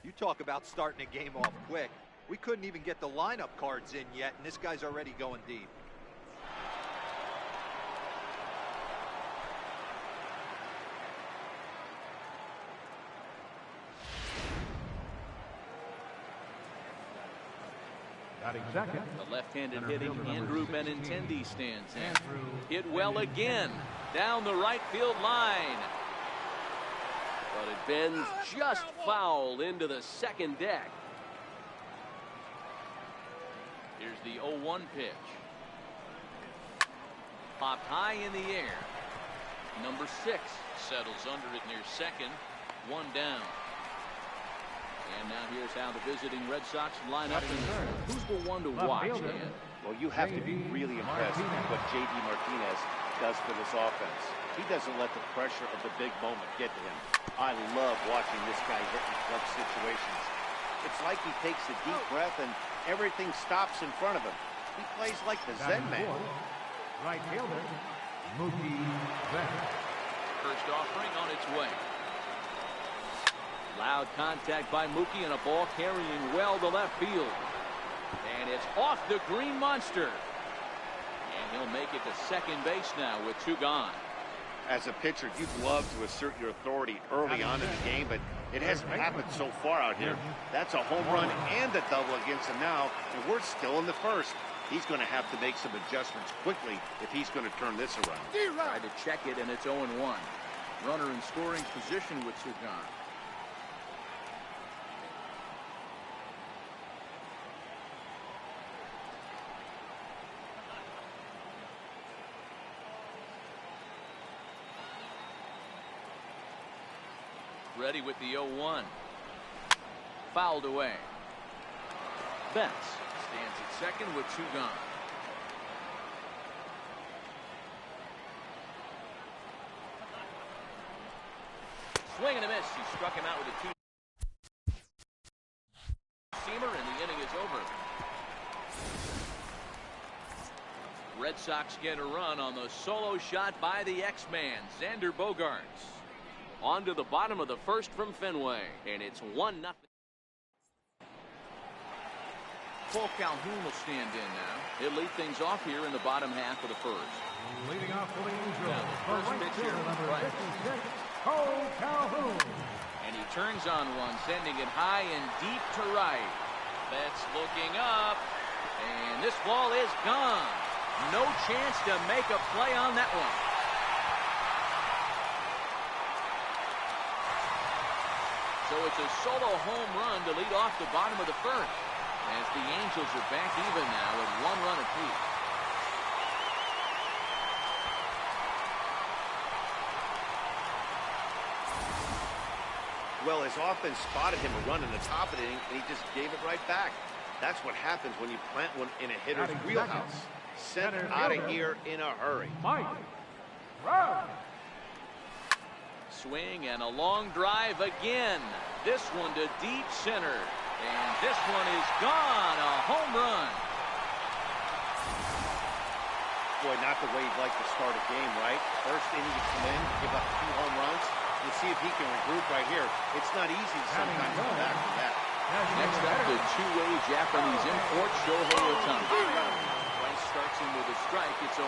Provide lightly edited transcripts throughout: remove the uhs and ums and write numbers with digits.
You talk about starting a game off quick. We couldn't even get the lineup cards in yet, and this guy's already going deep. Second. The left-handed hitting Andrew Benintendi stands in. Hit well again down the right field line. But it bends just foul into the second deck. Here's the 0-1 pitch. Popped high in the air. Number 6 settles under it near second. One down. And now here's how the visiting Red Sox line up in this one. Who's the one to watch, Dan? Well, you have to be really impressed with what J.D. Martinez does for this offense. He doesn't let the pressure of the big moment get to him. I love watching this guy hit in clutch situations. It's like he takes a deep breath and everything stops in front of him. He plays like the Zen man. Right fielder, Mookie Betts. First offering on its way. Loud contact by Mookie and a ball carrying well to left field. And it's off the green monster. And he'll make it to second base now with 2 gone. As a pitcher, you'd love to assert your authority early on in the game, but it hasn't happened so far out here. That's a home run and a double against him now, and we're still in the first. He's going to have to make some adjustments quickly if he's going to turn this around. Tried to check it, and it's 0-1. Runner in scoring position with 2 gone. Ready with the 0-1. Fouled away. Betts stands at second with 2 gone. Swing and a miss. He struck him out with a 2-seamer, and the inning is over. Red Sox get a run on the solo shot by the X-Man, Xander Bogaerts. On to the bottom of the first from Fenway, and it's 1-0. Cole Calhoun will stand in now. He'll lead things off here in the bottom half of the first. Leading off for the Angels. Now the first pitch here, number 56, Cole Calhoun. and he turns on one, sending it high and deep to right. Betts looking up, and this ball is gone. No chance to make a play on that one. So it's a solo home run to lead off the bottom of the first, as the Angels are back even now with 1 run apiece. Well, his offense spotted him a run in the top of the inning, and he just gave it right back. That's what happens when you plant one in a hitter's wheelhouse. Sent out of here in a hurry. Mike Trout. Swing and a long drive again. This one to deep center. And this one is gone. A home run. Boy, not the way you'd like to start a game, right? First inning to come in, give up 2 home runs. We'll see if he can regroup right here. It's not easy sometimes to come back from that. Next up, the two-way Japanese import, Shohei Ohtani. Price starts him with a strike. It's 0-1.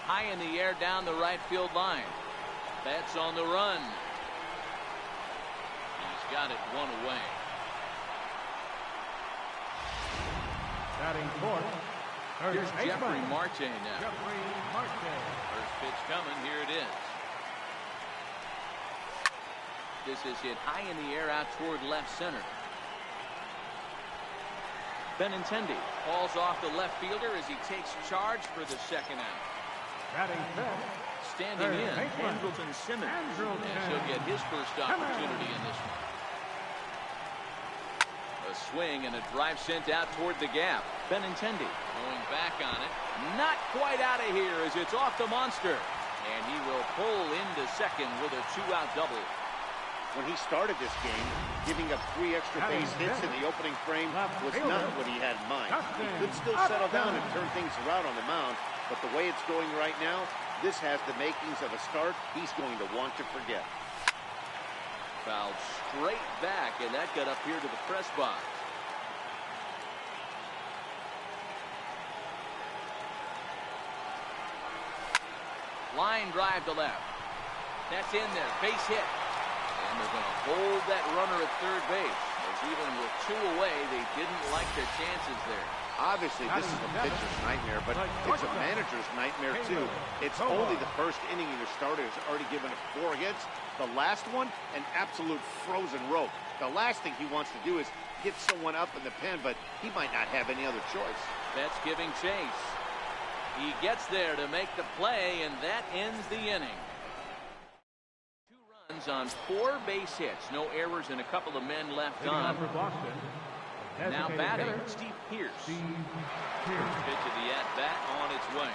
High in the air down the right field line. Betts on the run. He's got it 1 away. Batting fourth. Here's Jeffrey Marte now. Jeffrey Marte. First pitch coming. Here it is. This is hit high in the air out toward left center. Benintendi falls off the left fielder as he takes charge for the second out. Batting fifth. Standing in, Andrelton Simmons. As he'll get his first opportunity in this one. A swing and a drive sent out toward the gap. Benintendi going back on it. Not quite out of here as it's off the monster. And he will pull into second with a 2-out double. When he started this game, giving up 3 extra base hits in the opening frame was not what he had in mind. He could still settle down and turn things around on the mound, but the way it's going right now, This has the makings of a start he's going to want to forget. Fouled straight back, and that got up here to the press box. Line drive to left. That's in there. Base hit. And they're going to hold that runner at third base. As even with 2 away, they didn't like their chances there. Obviously, this is a pitcher's nightmare, but it's a manager's nightmare, too. It's only the first inning and your starter has already given up 4 hits. The last one, an absolute frozen rope. The last thing he wants to do is get someone up in the pen, but he might not have any other choice. That's giving chase. He gets there to make the play, and that ends the inning. 2 runs on 4 base hits. No errors and a couple of men left on. Now batting, Steve Pierce. Pitch of the at-bat on its way.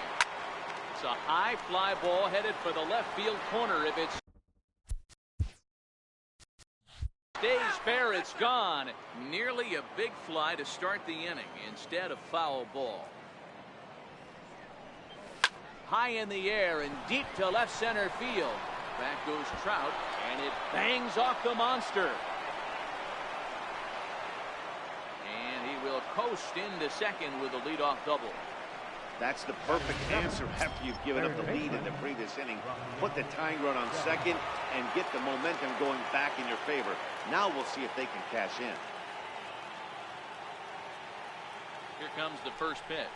It's a high fly ball headed for the left field corner. If it stays fair, it's gone. Nearly a big fly to start the inning instead of foul ball. High in the air and deep to left center field. Back goes Trout, and it bangs off the monster. And he will coast into second with a leadoff double. That's the perfect answer after you've given up the lead in the previous inning. Put the tying run on second and get the momentum going back in your favor. Now we'll see if they can cash in. Here comes the first pitch.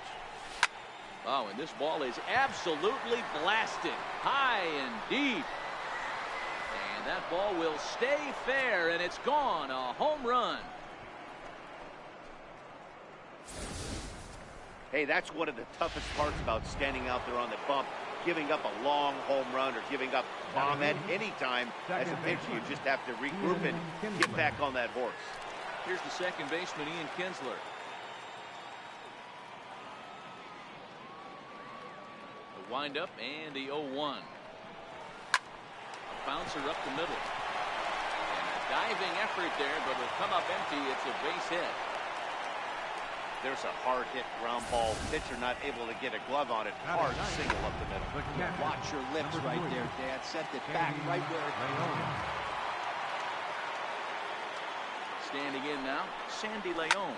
Oh, and this ball is absolutely blasted high and deep. And that ball will stay fair, and it's gone. A home run. Hey, that's one of the toughest parts about standing out there on the bump. Giving up a long home run or giving up bomb at any time. As a pitcher, you just have to regroup and get back on that horse. Here's the second baseman, Ian Kinsler. The windup and the 0-1. A bouncer up the middle. And a diving effort there, but it'll come up empty. It's a base hit. There's a hard hit ground ball. Pitcher not able to get a glove on it. Hard single up the middle. Watch your lips right there, Dad. Sent it back right where it belongs. Standing in now, Sandy Leon.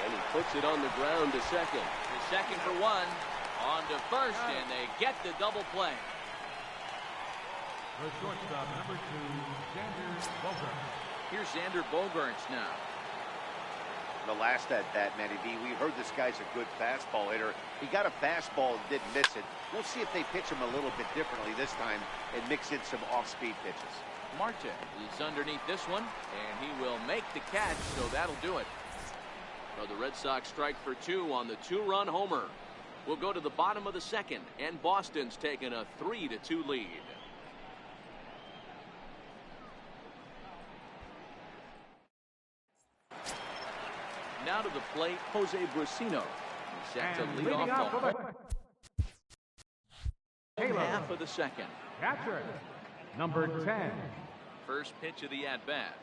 And he puts it on the ground to second. The second for 1. On to first, and they get the double play. The shortstop, number 2, Xander Bogaerts. Here's Xander Bogaerts now. The last at bat, Matty B, we heard this guy's a good fastball hitter. He got a fastball and didn't miss it. We'll see if they pitch him a little bit differently this time and mix in some off-speed pitches. Marte is underneath this one, and he will make the catch, so that'll do it. So the Red Sox strike for 2 on the 2-run homer. We'll go to the bottom of the second, and Boston's taken a 3-2 lead. Now to the plate, Jose Brusino. He's set to lead off the half of the second. Catcher, number 10. First pitch of the at-bat.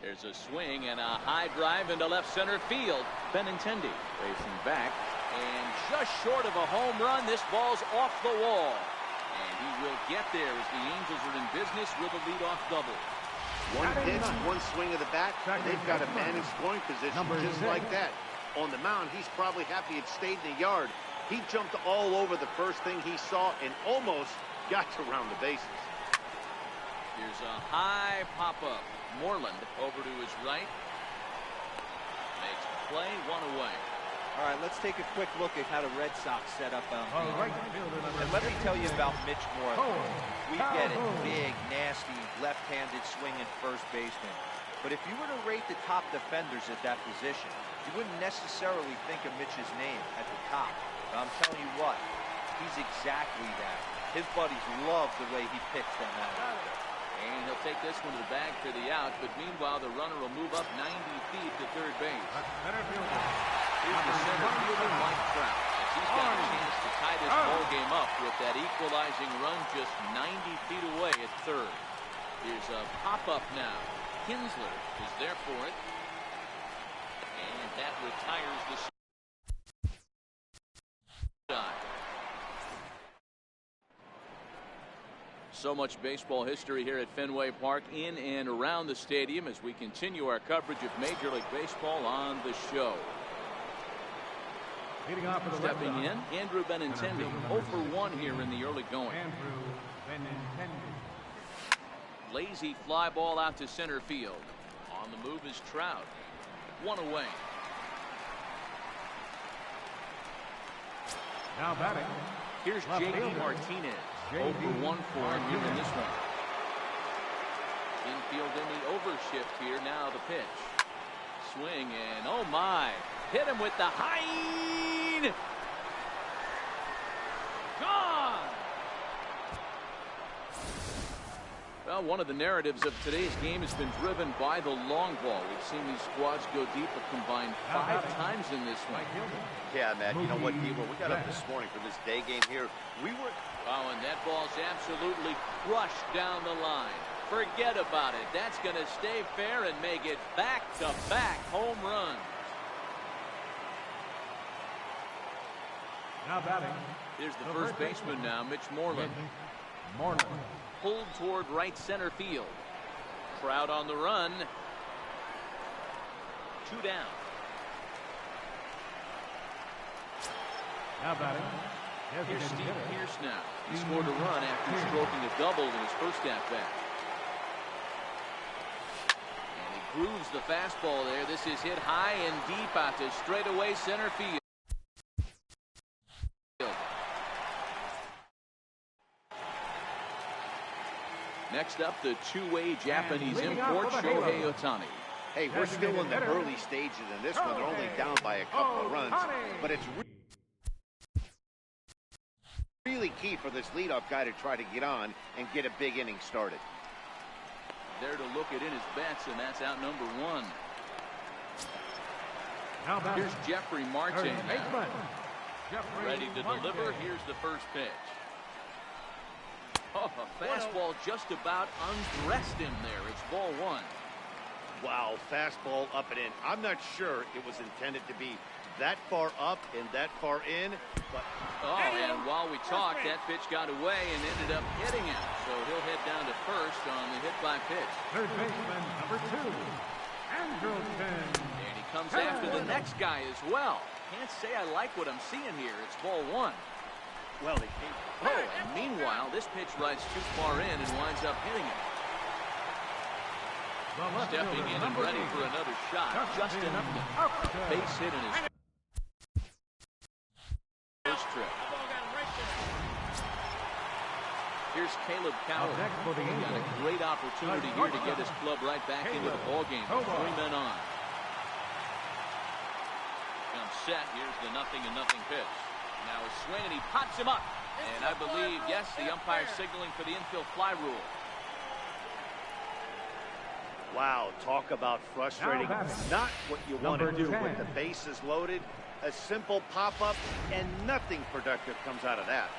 There's a swing and a high drive into left center field. Benintendi racing back, and just short of a home run, this ball's off the wall. And he will get there as the Angels are in business with a leadoff double. One pitch, one swing of the bat, and they've got a man in scoring position just like that. On the mound, he's probably happy it stayed in the yard. He jumped all over the first thing he saw and almost got to round the bases. Here's a high pop-up. Moreland over to his right. Makes the play, 1 away. All right, let's take a quick look at how the Red Sox set up on All right, and let me tell you about Mitch Moreland. We get it, big, nasty, left-handed swinging first baseman. But if you were to rate the top defenders at that position, you wouldn't necessarily think of Mitch's name at the top. But I'm telling you what, he's exactly that. His buddies love the way he picks them out. And he'll take this one to the bag for the out, but meanwhile the runner will move up 90 feet to third base. Here's the center fielder, Mike Trout, as he's got a chance to tie this ball game up with that equalizing run just 90 feet away at third. Here's a pop-up now. Kinsler is there for it. And that retires the side. so much baseball history here at Fenway Park, in and around the stadium, as we continue our coverage of Major League Baseball on the show. Stepping in, Andrew Benintendi, 0 for 1 here in the early going. Lazy fly ball out to center field. On the move is Trout. 1 away. Now batting. Here's JD Martinez. 0 for 1 for him here in this one. Infield in the overshift here. Now the pitch. Swing and oh my. Hit him with the high. Gone. Well, one of the narratives of today's game has been driven by the long ball. We've seen these squads go deep a combined 5 times in this one. Yeah, Matt, you know what, D, when we got up this morning for this day game here, we were... Oh, and that ball's absolutely crushed down the line. Forget about it. That's going to stay fair and make it back-to-back home runs. Now batting. Here's the first baseman now, Mitch Moreland. Pulled toward right center field. Trout on the run. 2 down. Now batting. Here's Steve Pearce now. He scored a run after stroking a double in his first at-bat. And he grooves the fastball there. This is hit high and deep out to straightaway center field. Next up, the two-way Japanese import, Shohei Ohtani. Hey, we're still in the early stages in this one. They're only down by a couple of runs, but it's really key for this leadoff guy to try to get on and get a big inning started. There to look it in his bets, and that's out number 1. Here's Jeffrey Marte now. Ready to deliver. Here's the first pitch. Oh, a fastball just about undressed him there. It's ball 1. Wow, fastball up and in. I'm not sure it was intended to be that far up and that far in, but... Oh, and while we talked, that pitch got away and ended up hitting him. So he'll head down to first on the hit by pitch. Third baseman, number 2, Andrelton. And he comes after the next guy as well. Can't say I like what I'm seeing here. It's ball 1. Well, they came... Oh, and meanwhile, this pitch rides too far in and winds up hitting him. Stepping in and ready for another shot. Justin Upton. Base hit in his first trip. Here's Caleb Coward. Got a great opportunity here to get his club right back into the ballgame. 3 men on. Comes set. Here's the 0-0 pitch. Now a swing, and he pops him up. And I believe, yes, the umpire signaling for the infield fly rule. Wow, talk about frustrating. Not what you want to do with the bases loaded. A simple pop-up, and nothing productive comes out of that.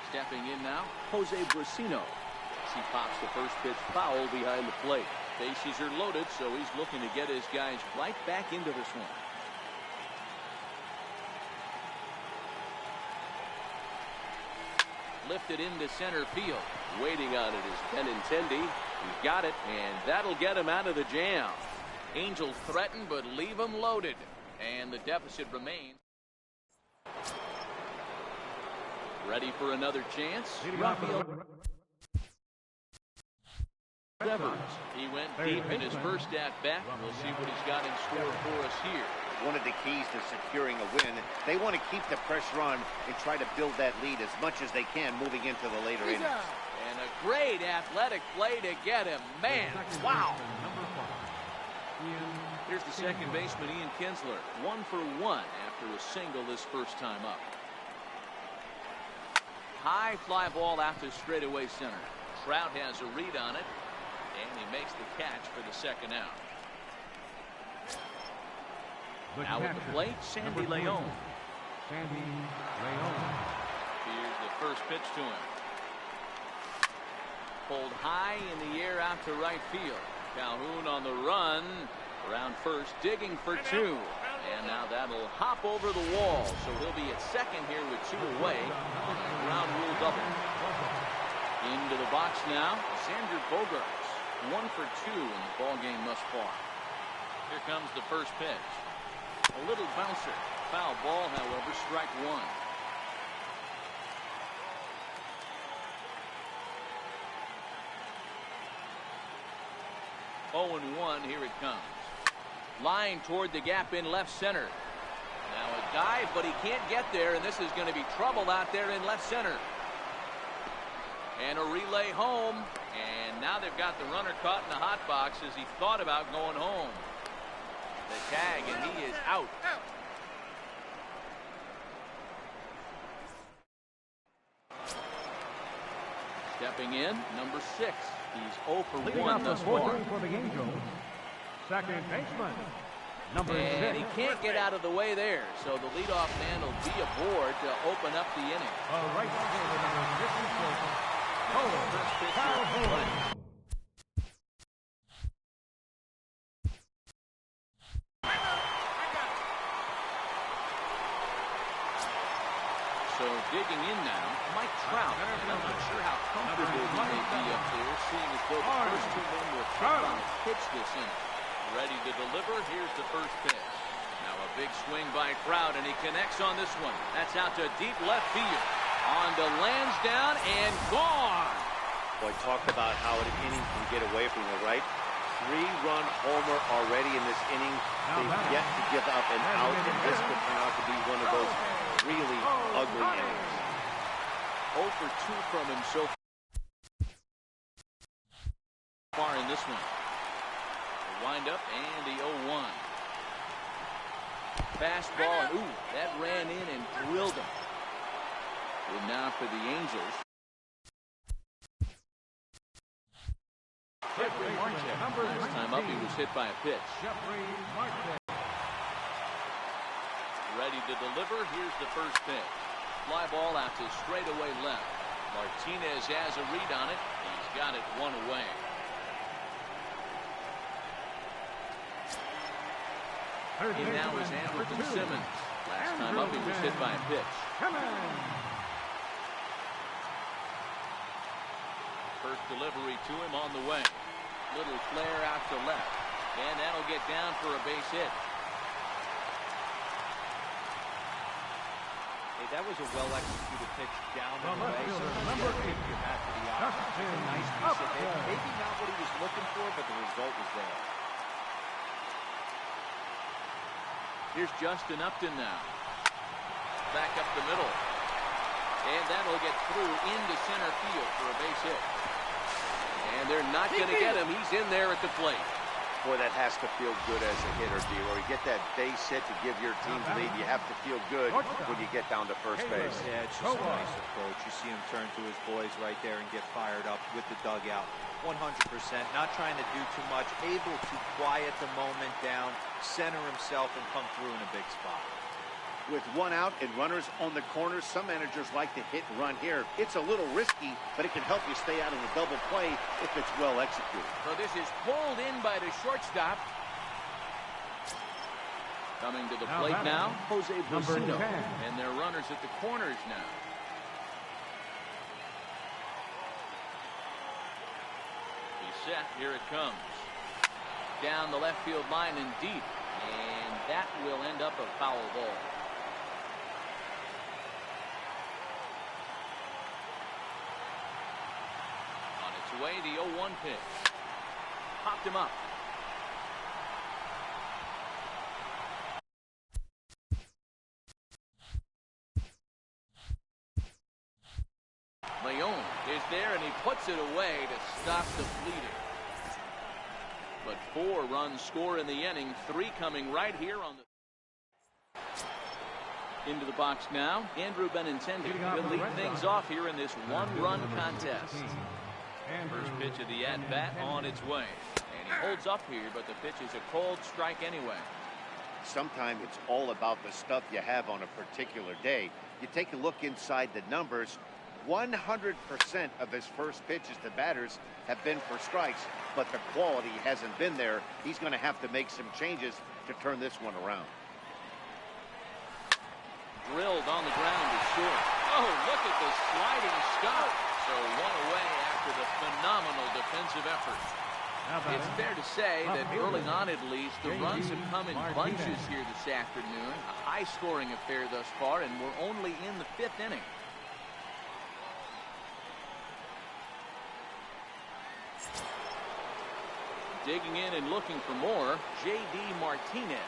Stepping in now, Jose Brasino. He pops the first pitch foul behind the plate. Bases are loaded, so he's looking to get his guys right back into this one. Lifted into center field. Waiting on it is Benintendi. He got it, and that'll get him out of the jam. Angels threaten, but leave him loaded. And the deficit remains. Ready for another chance. Rafael Devers. He went deep in his first at-bat. We'll see what he's got in store for us here. One of the keys to securing a win, they want to keep the pressure on and try to build that lead as much as they can moving into the later innings. And a great athletic play to get him. Man, wow. Here's the second baseman, Ian Kinsler. 1 for 1 after a single this first time up. High fly ball out to straightaway center. Trout has a read on it, and he makes the catch for the second out. Now at the plate, Sandy Leon. Here's the first pitch to him. pulled high in the air out to right field. Calhoun on the run. Around first, digging for two. And now that'll hop over the wall. So he'll be at second here with two away on a ground rule double. Into the box now, Xander Bogaerts. 1 for 2 in the ball game thus far. Here comes the first pitch. A little bouncer. Foul ball, however, strike one. Oh and 1, here it comes. Line toward the gap in left center. Now a dive, but he can't get there, and this is going to be trouble out there in left center. And a relay home, and now they've got the runner caught in the hot box as he thought about going home. The tag, and he is out. Stepping in, number 6. He's 0 for 1 thus far. For the Angels, second baseman, number 6. And he can't get out of the way there, so the leadoff man will be aboard to open up the inning. Right fielder, number 54. First pitch. So digging in now, Mike Trout. And I'm not sure how comfortable he may be up there, seeing as though the first two men were picked on a pitch this inning. Ready to deliver. Here's the first pitch. Now a big swing by Trout, and he connects on this one. That's out to deep left field. On to Lansdowne and gone. Boy, talk about how an inning can get away from you, right? 3-run homer already in this inning. They've yet to give up an out, and this could turn out to be one of those really ugly innings. 0 for 2 from him so far in this one. The windup and the 0-1. Fastball, and ooh, that ran in and drilled him. And now for the Angels. Last time up, he was hit by a pitch. Ready to deliver. Here's the first pitch. Fly ball out to straightaway left. Martinez has a read on it. He's got it 1 away. And now is Andrelton Simmons. Last time up, he was hit by a pitch. First delivery to him on the way. Little flare out to left. And that'll get down for a base hit. Hey, that was a well-executed pitch down the way. Certainly you had to the offense. A nice piece of hit. Maybe not what he was looking for, but the result was there. Here's Justin Upton now. Back up the middle. And that'll get through into center field for a base hit. And they're not going to get him. He's in there at the plate. Boy, that has to feel good as a hitter, D-Roy. You get that base hit to give your team the lead. You have to feel good when you get down to first base. Yeah, it's just a nice approach. You see him turn to his boys right there and get fired up with the dugout. 100%. Not trying to do too much. Able to quiet the moment down, center himself, and come through in a big spot. With 1 out and runners on the corners, some managers like to hit and run here. It's a little risky, but it can help you stay out of the double play if it's well executed. So this is pulled in by the shortstop. Coming to the plate now, Jose Brasino. And they're runners at the corners now. He's set. Here it comes. Down the left field line and deep. And that will end up a foul ball. Away, the 0-1 pitch. Popped him up. Leon is there, and he puts it away to stop the bleeding. But 4 runs score in the inning, 3 coming right here on the... Into the box now, Andrew Benintendi will lead things off here in this 1-run contest. First pitch of the at-bat on its way. And he holds up here, but the pitch is a cold strike anyway. Sometimes it's all about the stuff you have on a particular day. You take a look inside the numbers. 100% of his first pitches to batters have been for strikes, but the quality hasn't been there. He's going to have to make some changes to turn this one around. Drilled on the ground to short. Oh, look at the sliding stop. So one away after the phenomenal defensive effort. It's fair to say that early on, at least, the runs have come in bunches here this afternoon. A high-scoring affair thus far, and we're only in the 5th inning. Digging in and looking for more, J.D. Martinez.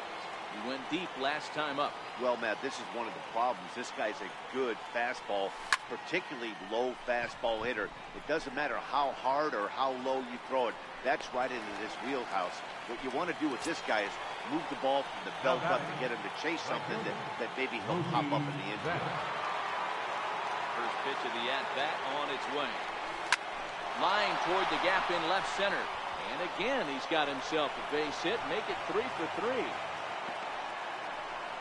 He went deep last time up. Well, Matt, this is one of the problems. This guy's a good fastball, particularly low fastball hitter. It doesn't matter how hard or how low you throw it. That's right into this wheelhouse. What you want to do with this guy is move the ball from the belt up to get him to chase something that maybe he'll pop up in the infield. First pitch of the at-bat on its way. Line toward the gap in left center. And again, he's got himself a base hit. Make it 3 for 3.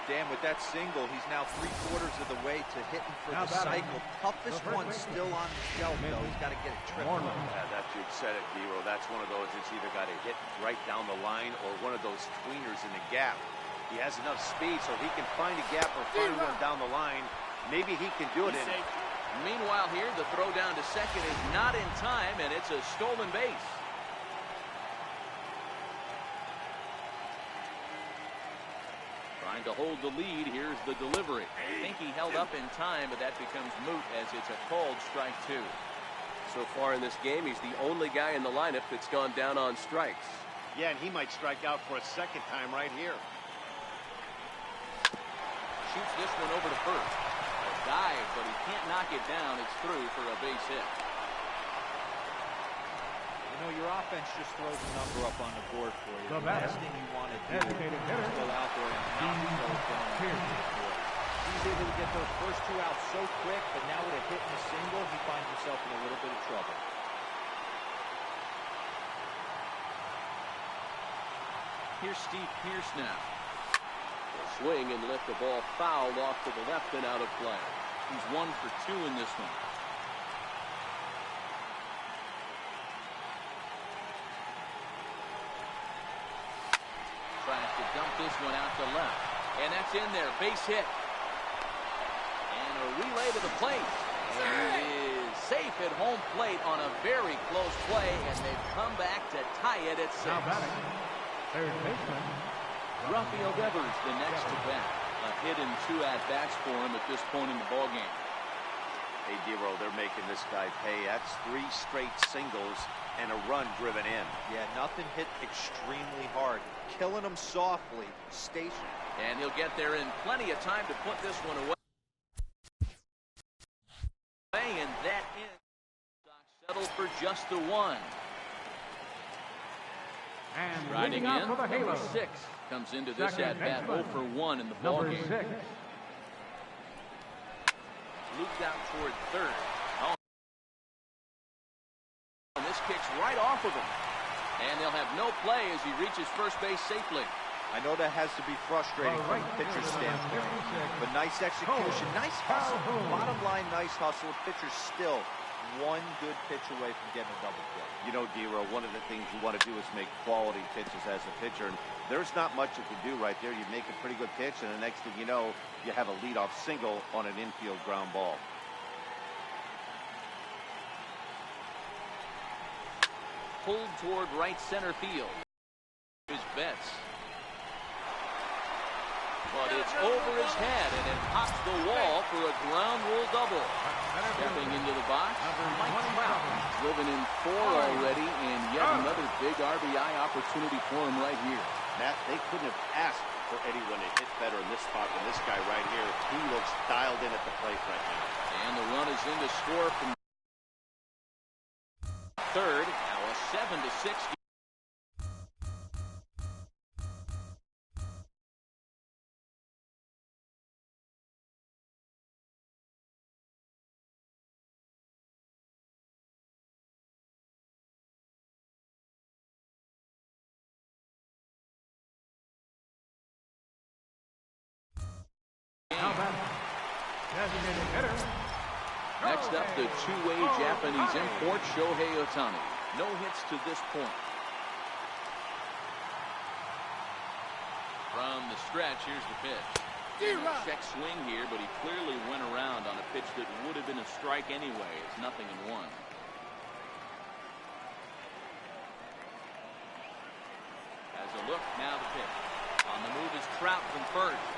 Dan, with that single, he's now 3/4 of the way to hitting for the cycle. Toughest one still on the shelf, though. He's got to get it triple. Yeah, that's you said it, Dero. That's one of those. It's either got to hit right down the line or one of those tweeners in the gap. He has enough speed so he can find a gap or find one down the line. Maybe he can do it. Meanwhile, here the throw down to second is not in time, and it's a stolen base. Trying to hold the lead. Here's the delivery. I think he held up in time, but that becomes moot as it's a called strike 2. So far in this game, he's the only guy in the lineup that's gone down on strikes. Yeah, and he might strike out for a second time right here. Shoots this one over to first. A dive, but he can't knock it down. It's through for a base hit. You know, your offense just throws a number up on the board for you. The last thing you want to do is go out there and not throw it down. He's able to get those first 2 out so quick, but now with a hit and a single, he finds himself in a little bit of trouble. Here's Steve Pearce now. Swing and lift the ball fouled off to the left and out of play. He's 1 for 2 in this one. Tries to dump this one out to left. And that's in there. Base hit. And a relay to the plate. And it is safe at home plate on a very close play. And they've come back to tie it at 6. Third baseman. Rafael Devers, the next to bat. A hit and 2 at-bats for him at this point in the ballgame. Hey, Dero, they're making this guy pay. That's 3 straight singles and a run driven in. Yeah, nothing hit extremely hard. Killing him softly, stationary. And he'll get there in plenty of time to put this one away. And that is settled for just the 1. And Riding leading out in, for the number Halo. 6 comes into this Second at-bat baseman. 0 for 1 in the Number ballgame. 6. Looped out toward third. Oh. And this kicks right off of him. And they'll have no play as he reaches first base safely. I know that has to be frustrating from a pitcher's standpoint, but nice execution, nice hustle. Bottom line, nice hustle. Pitcher's still 1 good pitch away from getting a double play. You know, Dero, one of the things you want to do is make quality pitches as a pitcher. And there's not much you can do right there. You make a pretty good pitch, and the next thing you know, you have a leadoff single on an infield ground ball. Pulled toward right center field. His bets. But it's over his head, and it hops the wall for a ground rule double. Stepping into the box, Mike Trout. Driven in 4 already, and yet another big RBI opportunity for him right here. Matt, they couldn't have asked for anyone to hit better in this spot than this guy right here. He looks dialed in at the plate right now. And the run is in to score from third. Now a 7-6 game. Next up, the two-way Japanese import, Shohei Ohtani. No hits to this point. From the stretch, here's the pitch. Check swing here, but he clearly went around on a pitch that would have been a strike anyway. It's 0-1. Has a look, now the pitch. On the move is Trout from first.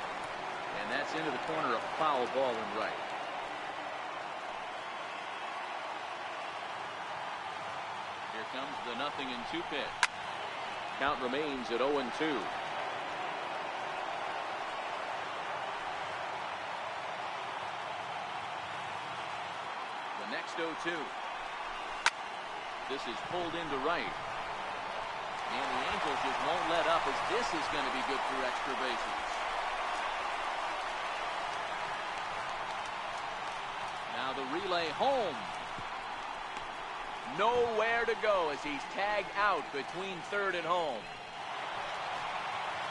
And that's into the corner, a foul ball in right. Here comes the 0-2 pitch. Count remains at 0-2. Next 0-2. This is pulled into right. And the Angels just won't let up, as this is going to be good for extra bases. Now the relay home. Nowhere to go as he's tagged out between third and home.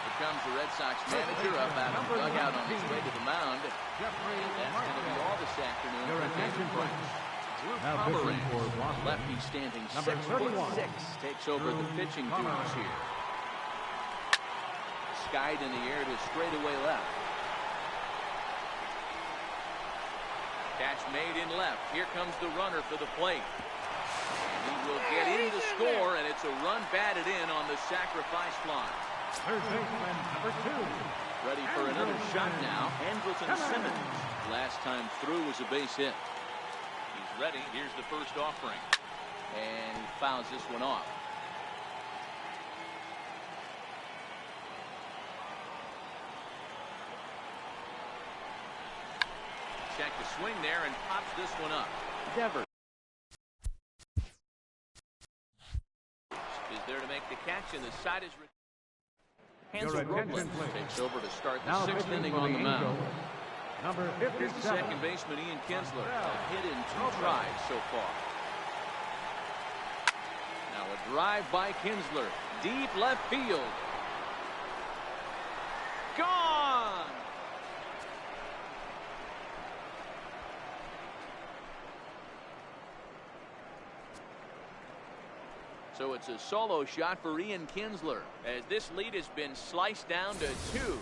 Here comes the Red Sox manager up out of the dugout on his way to the mound. And that's going to be all this afternoon. Your attention, please. Now pitching for Boston. Lefty standing Number 31. 6'6", takes over the pitching duties here. Skied in the air to straightaway left. Catch made in left. Here comes the runner for the plate. And he will get in to score, and it's a run batted in on the sacrifice fly. Third baseman, number 2. Ready for another shot now. Andrelton Simmons. Last time through was a base hit. He's ready. Here's the first offering. And he fouls this one off. Check the swing there and pops this one up. Devers is there to make the catch, and the side is... Hansel Robles takes over to start the 6th inning on the mound. Number Here's the second baseman, Ian Kinsler. A hit in 2 tries so far. Now a drive by Kinsler. Deep left field. Gone! So it's a solo shot for Ian Kinsler, as this lead has been sliced down to 2.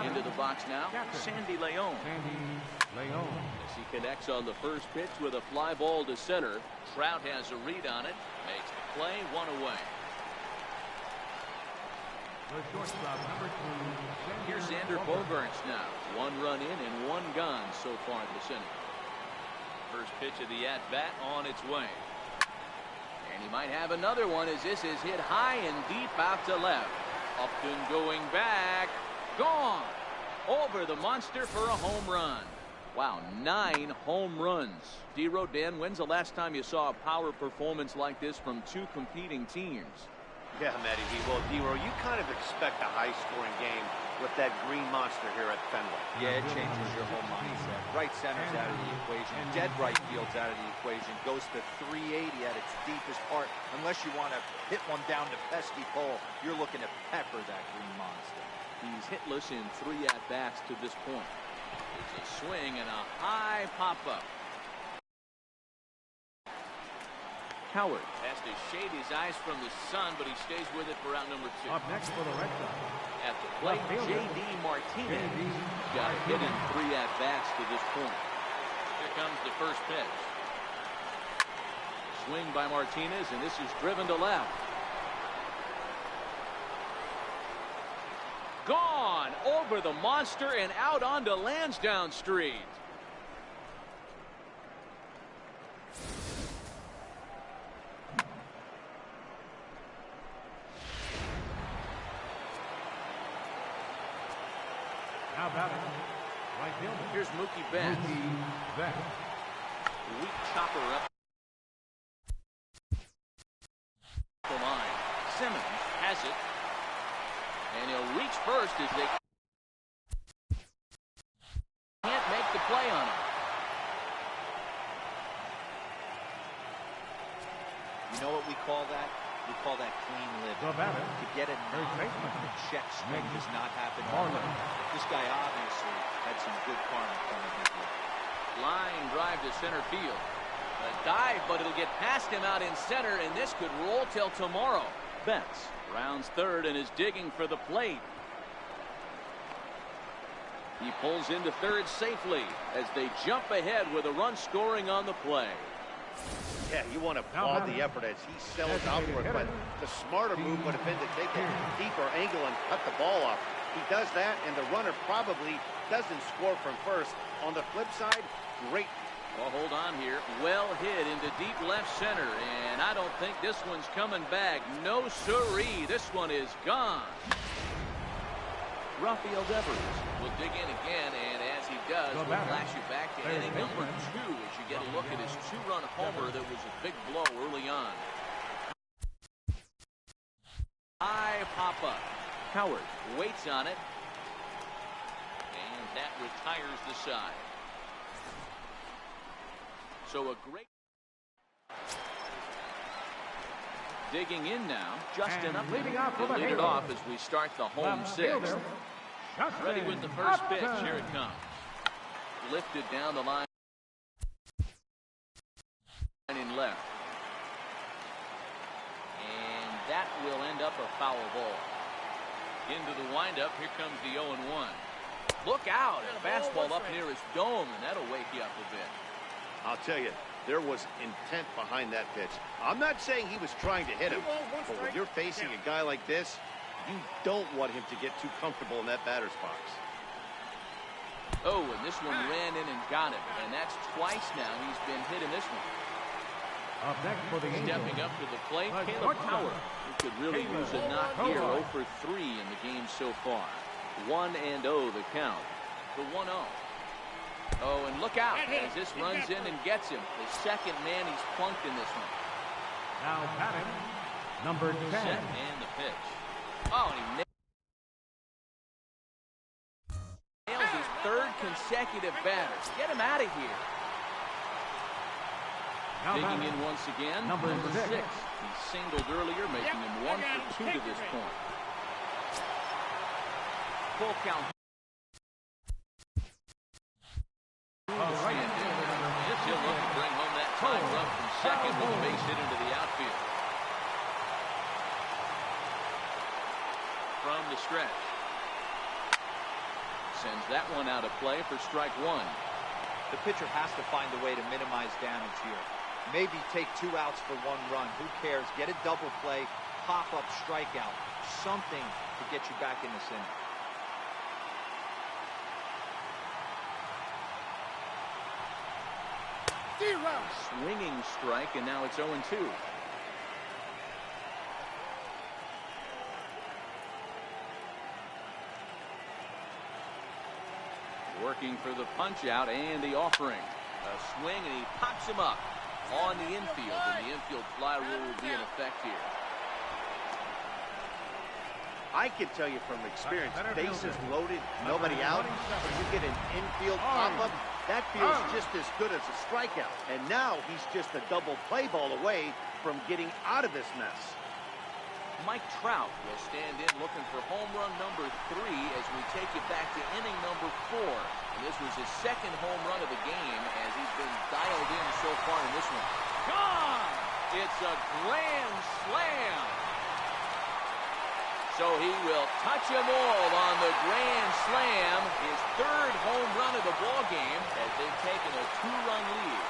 Into the box now, Sandy Leon. As he connects on the first pitch with a fly ball to center. Trout has a read on it, makes the play, 1 away. The shortstop, number 2. Here's Xander Bogaerts now. 1 run in and 1 gone so far this inning. First pitch of the at-bat on its way. And he might have another one, as this is hit high and deep out to left. Upton going back. Gone. Over the monster for a home run. Wow, 9 home runs. D-Row, Dan, when's the last time you saw a power performance like this from 2 competing teams? Yeah, Matty V. Well, D-Row, you kind of expect a high-scoring game with that green monster here at Fenway. Yeah, it changes your whole mindset. Right center's out of the equation. Dead right field's out of the equation. Goes to 380 at its deepest part. Unless you want to hit one down the pesky pole, you're looking to pepper that green monster. He's hitless in 3 at-bats to this point. It's a swing and a high pop-up. Coward has to shade his eyes from the sun, but he stays with it for out number 2. Up next for the Red Sox. At the plate, J.D. Martinez. Got a hit in 3 at-bats to this point. Here comes the first pitch. Swing by Martinez, and this is driven to left. Gone over the monster and out onto Lansdowne Street. Now batting, right fielder. Here's Mookie Betts. Weak chopper up the line. Simmons has it. And he'll reach first as they can't make the play on him. You know what we call that? We call that clean living. The batter, To get a third baseman, check swing Magnus does not happen Marlin. often. This guy obviously had some good karma coming his way. Line drive to center field. A dive, but it'll get past him out in center, and this could roll till tomorrow. Betts rounds third and is digging for the plate. He pulls into third safely as they jump ahead with a run scoring on the play. Yeah, you want to applaud the effort as he sells out for it, but the smarter move would have been to take a deeper angle and cut the ball off. He does that, and the runner probably doesn't score from first. On the flip side, great. Well, hold on here. Well hit into deep left center, and I don't think this one's coming back. No siree. This one is gone. Rafael Devers will dig in again, and as he does, we'll flash you back to inning number 2 as you get a look at his 2-run homer that was a big blow early on. High pop-up. Howard waits on it, and that retires the side. So a great... Digging in now, Justin up. He'll lead it off as we start the home sixth. Ready with the first pitch. Here it comes. Lifted down the line in left. And that will end up a foul ball. Into the windup. Here comes the 0-1. Look out. A fastball up near his dome, and that'll wake you up a bit. I'll tell you, there was intent behind that pitch. I'm not saying he was trying to hit him, but when you're facing a guy like this, you don't want him to get too comfortable in that batter's box. Oh, and this one ran in and got him, and that's twice now he's been hit in this one. Up next for the Stepping up to the plate, Caleb Howard, who could really use a knock here. 0 for 3 in the game so far. 1-0 the count. The 1-0. Oh, and look out as this runs in and gets him. The second man he's plunked in this one. Now batting, number 10. Set and the pitch. Oh, and he nails his third consecutive batter. Get him out of here. Now Digging batting, in once again, number 6. He singled earlier, making him 1 for 2 to this point. Full count. He'll look to bring home that time run from second with a base hit into the outfield. From the stretch. Sends that one out of play for strike 1. The pitcher has to find a way to minimize damage here. Maybe take 2 outs for 1 run. Who cares? Get a double play, pop-up strikeout. Something to get you back in this inning. Swinging strike, and now it's 0-2. Working for the punch out and the offering. A swing, and he pops him up on the infield, and the infield fly rule will be in effect here. I can tell you from experience, bases loaded, nobody out, when you get an infield pop-up, that feels just as good as a strikeout. And now he's just a double play ball away from getting out of this mess. Mike Trout will stand in looking for home run number 3 as we take you back to inning number 4. And this was his second home run of the game as he's been dialed in so far in this one. Gone! It's a grand slam! So he will touch them all on the grand slam, his 3rd home run of the ball game as they've taken a 2-run lead.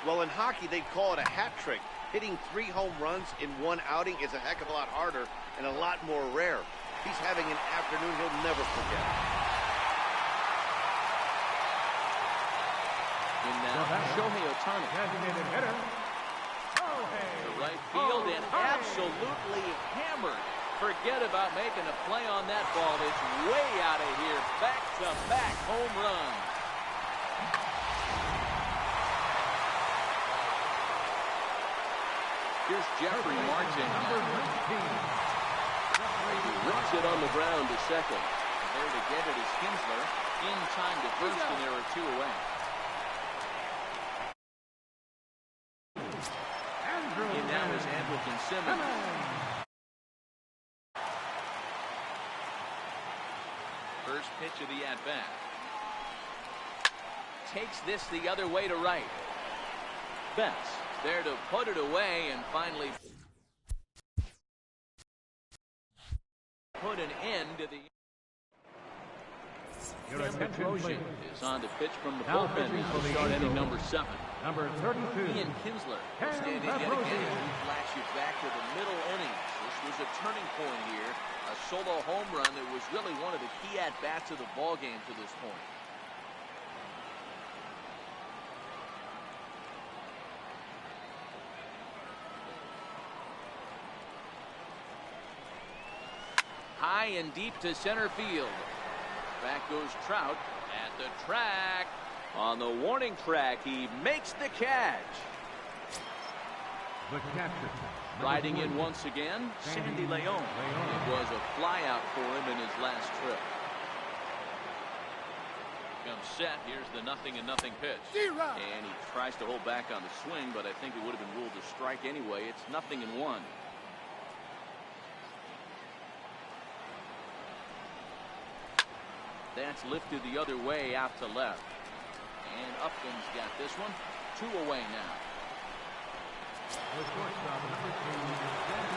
Well, in hockey, they call it a hat trick. Hitting 3 home runs in 1 outing is a heck of a lot harder and a lot more rare. He's having an afternoon he'll never forget. In now, Shohei Ohtani. Designated hitter, The right field and absolutely hammered. Forget about making a play on that ball. It's way out of here. Back-to-back home runs. Here's Jeffrey Martin. He rips it on the ground to second. There to get it is Kinsler. In time to first, and there are 2 away. And now is Andrelton Simmons. First pitch of the at-bat. Takes this the other way to right. Betts there to put it away and finally put an end to the... Tim Petrosian is on to pitch from the bullpen to start inning number 7. Number 32. Ian Kinsler will stand in yet again. We flash you back to the middle innings. This was a turning point here. A solo home run that was really one of the key at-bats of the ballgame to this point. High and deep to center field. Back goes Trout at the track. On the warning track, he makes the catch. The catcher. Riding in once again, Sandy Leon. It was a flyout for him in his last trip. Comes set. Here's the 0-0 pitch. And he tries to hold back on the swing, but I think it would have been ruled a strike anyway. It's 0-1. That's lifted the other way out to left. And Upton's got this one. 2 away now.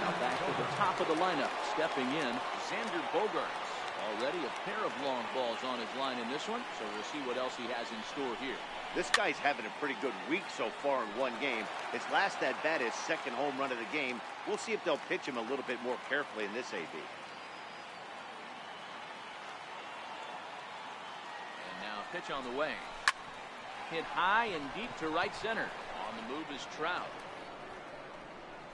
Now back to the top of the lineup. Stepping in, Xander Bogaerts. Already a pair of long balls on his line in this one, so we'll see what else he has in store here. This guy's having a pretty good week so far in one game. His last at-bat, his second home run of the game. We'll see if they'll pitch him a little bit more carefully in this AB. Pitch on the way. Hit high and deep to right center. On the move is Trout.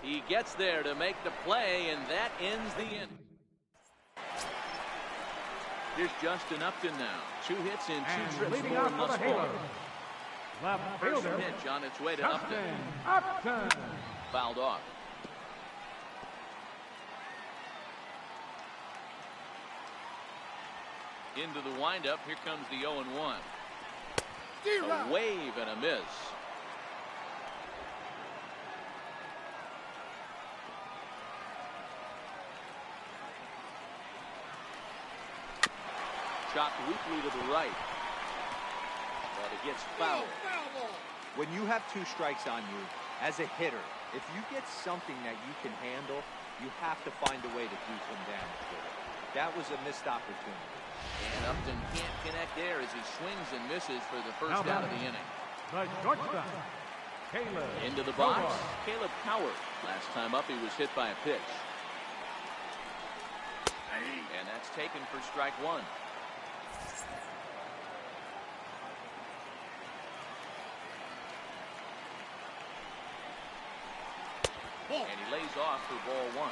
He gets there to make the play, and that ends the inning. Here's Justin Upton now. 2 hits in 2 trips for him thus far. First pitch on its way to Upton. Fouled off. Into the windup. Here comes the 0-1. A wave and a miss. Chopped weakly to the right. But it gets fouled. When you have 2 strikes on you, as a hitter, if you get something that you can handle, you have to find a way to do some damage with it. That was a missed opportunity. And Upton can't connect there as he swings and misses for the first out of the inning. The shortstop, Caleb. Into the box, Caleb Howard. Last time up, he was hit by a pitch. And that's taken for strike 1. And he lays off for ball 1.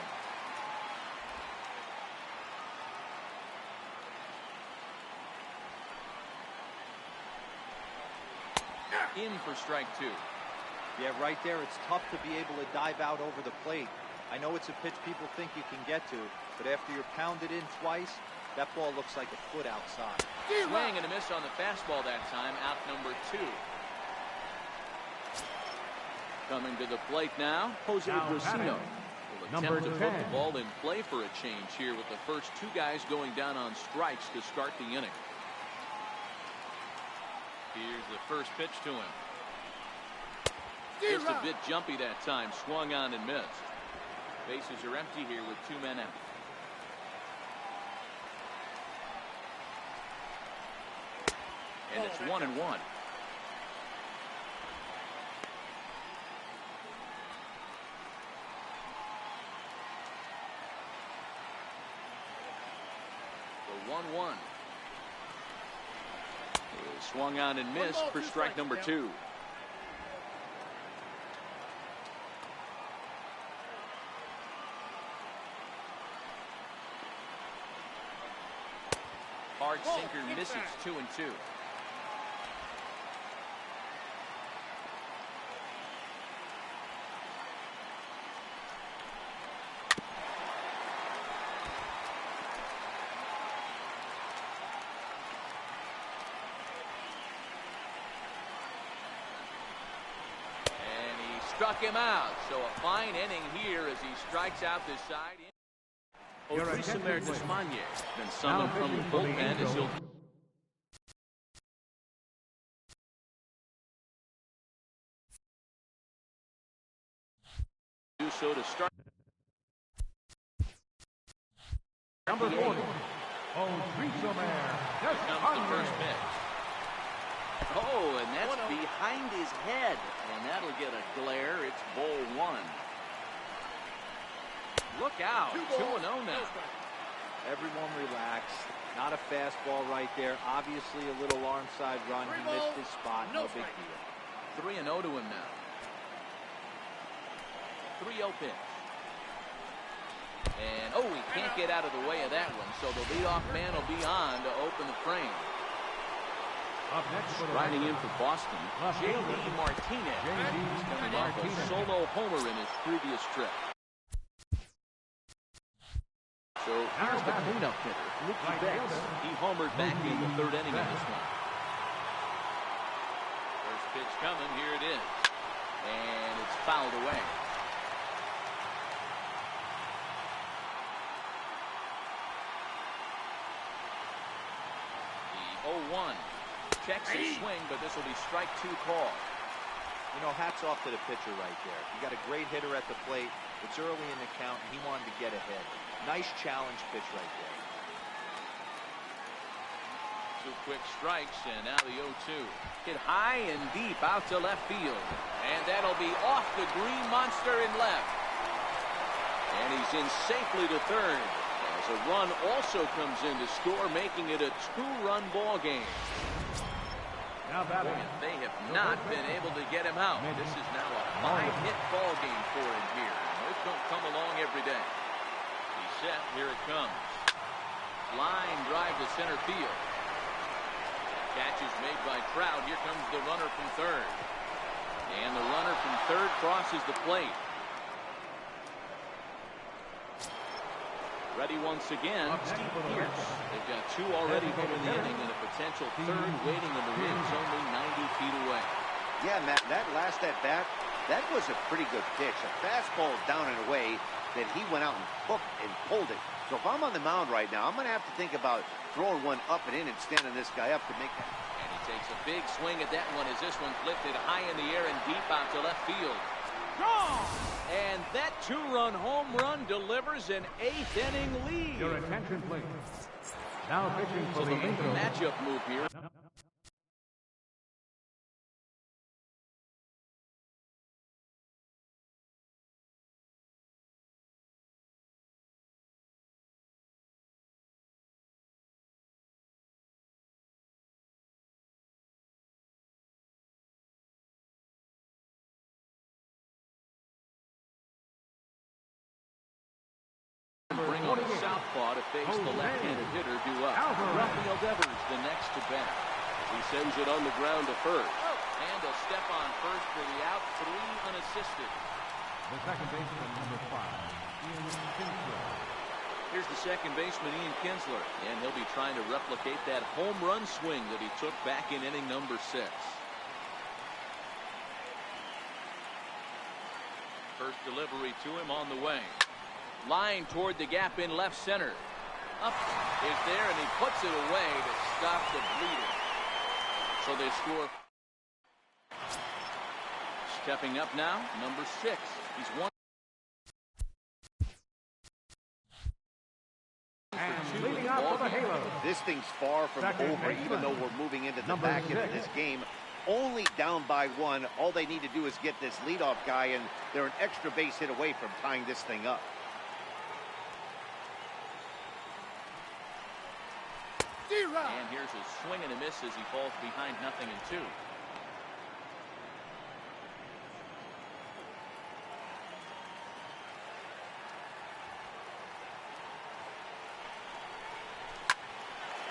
In for strike 2. Yeah, right there, it's tough to be able to dive out over the plate. I know it's a pitch people think you can get to, but after you're pounded in twice, that ball looks like a foot outside. Swing and a miss on the fastball that time, out number 2. Coming to the plate now, Jose Rosino will attempt to put the ball in play for a change here with the first 2 guys going down on strikes to start the inning. Here's the first pitch to him. Just a bit jumpy that time. Swung on and missed. Bases are empty here with 2 men out. And it's 1-1. The 1-1. Swung on and missed for strike number 2. Hard sinker misses. 2-2. struck him out. So a fine inning here as he strikes out this side. Odrisamer Desmanye been summoned from the bullpen as he'll do so to start. Number 40. Odrisamer Here comes the first pitch. Oh, and that's behind his head. And that'll get a glare. It's ball one. Look out. 2-0 now. Everyone relax. Not a fastball right there. Obviously a little arm side run. He missed his spot. No big deal. 3-0 to him now. 3-0 pitch. And, oh, he can't get out of the way of that one. So the leadoff man will be on to open the frame. Up next for Riding in for Boston, J.D. Martinez. He's coming off a solo homer in his previous trip. So here's the cleanup hitter, Mookie Betts. He homered back in the third inning of this one. First pitch coming, here it is. And it's fouled away. The 0-1. Checks his swing, but this will be strike two call. You know, hats off to the pitcher right there. You got a great hitter at the plate. It's early in the count, and he wanted to get ahead. Nice challenge pitch right there. 2 quick strikes, and now the 0-2. Hit high and deep out to left field. And that'll be off the green monster in left. And he's in safely to third. As a run also comes in to score, making it a 2-run ball game. Now batting. They have not been able to get him out. This is now a 5-hit ball game for him here. And those don't come along every day. He's set. Here it comes. Line drive to center field. Catch is made by Trout. Here comes the runner from third. And the runner from third crosses the plate. Ready once again, Steve Pierce. They've got 2 already home in the inning and a potential third waiting in the wings only 90 feet away. Yeah, Matt, that last at-bat, that was a pretty good pitch. A fastball down and away that he went out and hooked and pulled it. So if I'm on the mound right now, I'm going to have to think about throwing one up and in and standing this guy up to make that. And he takes a big swing at that one as this one's lifted high in the air and deep out to left field. And that 2-run home run delivers an 8th inning lead. Your attention, please. Now pitching for so the matchup move here. Bring on a southpaw to face the left-handed hitter due up. Rafael Devers the next to bat. He sends it on the ground to first. And a step on first for the out, 3 unassisted. The second baseman, number 5, Ian Kinsler. Here's the second baseman, Ian Kinsler. And he'll be trying to replicate that home run swing that he took back in inning number 6. First delivery to him on the way. Line toward the gap in left center. Up is there, and he puts it away to stop the bleeding. So they score. Stepping up now, number 6. He's 1. And leading out for the Halos. This thing's far from over, even though we're moving into the back end of this game. Only down by 1. All they need to do is get this leadoff guy, and they're an extra base hit away from tying this thing up. And here's a swing and a miss as he falls behind 0-2.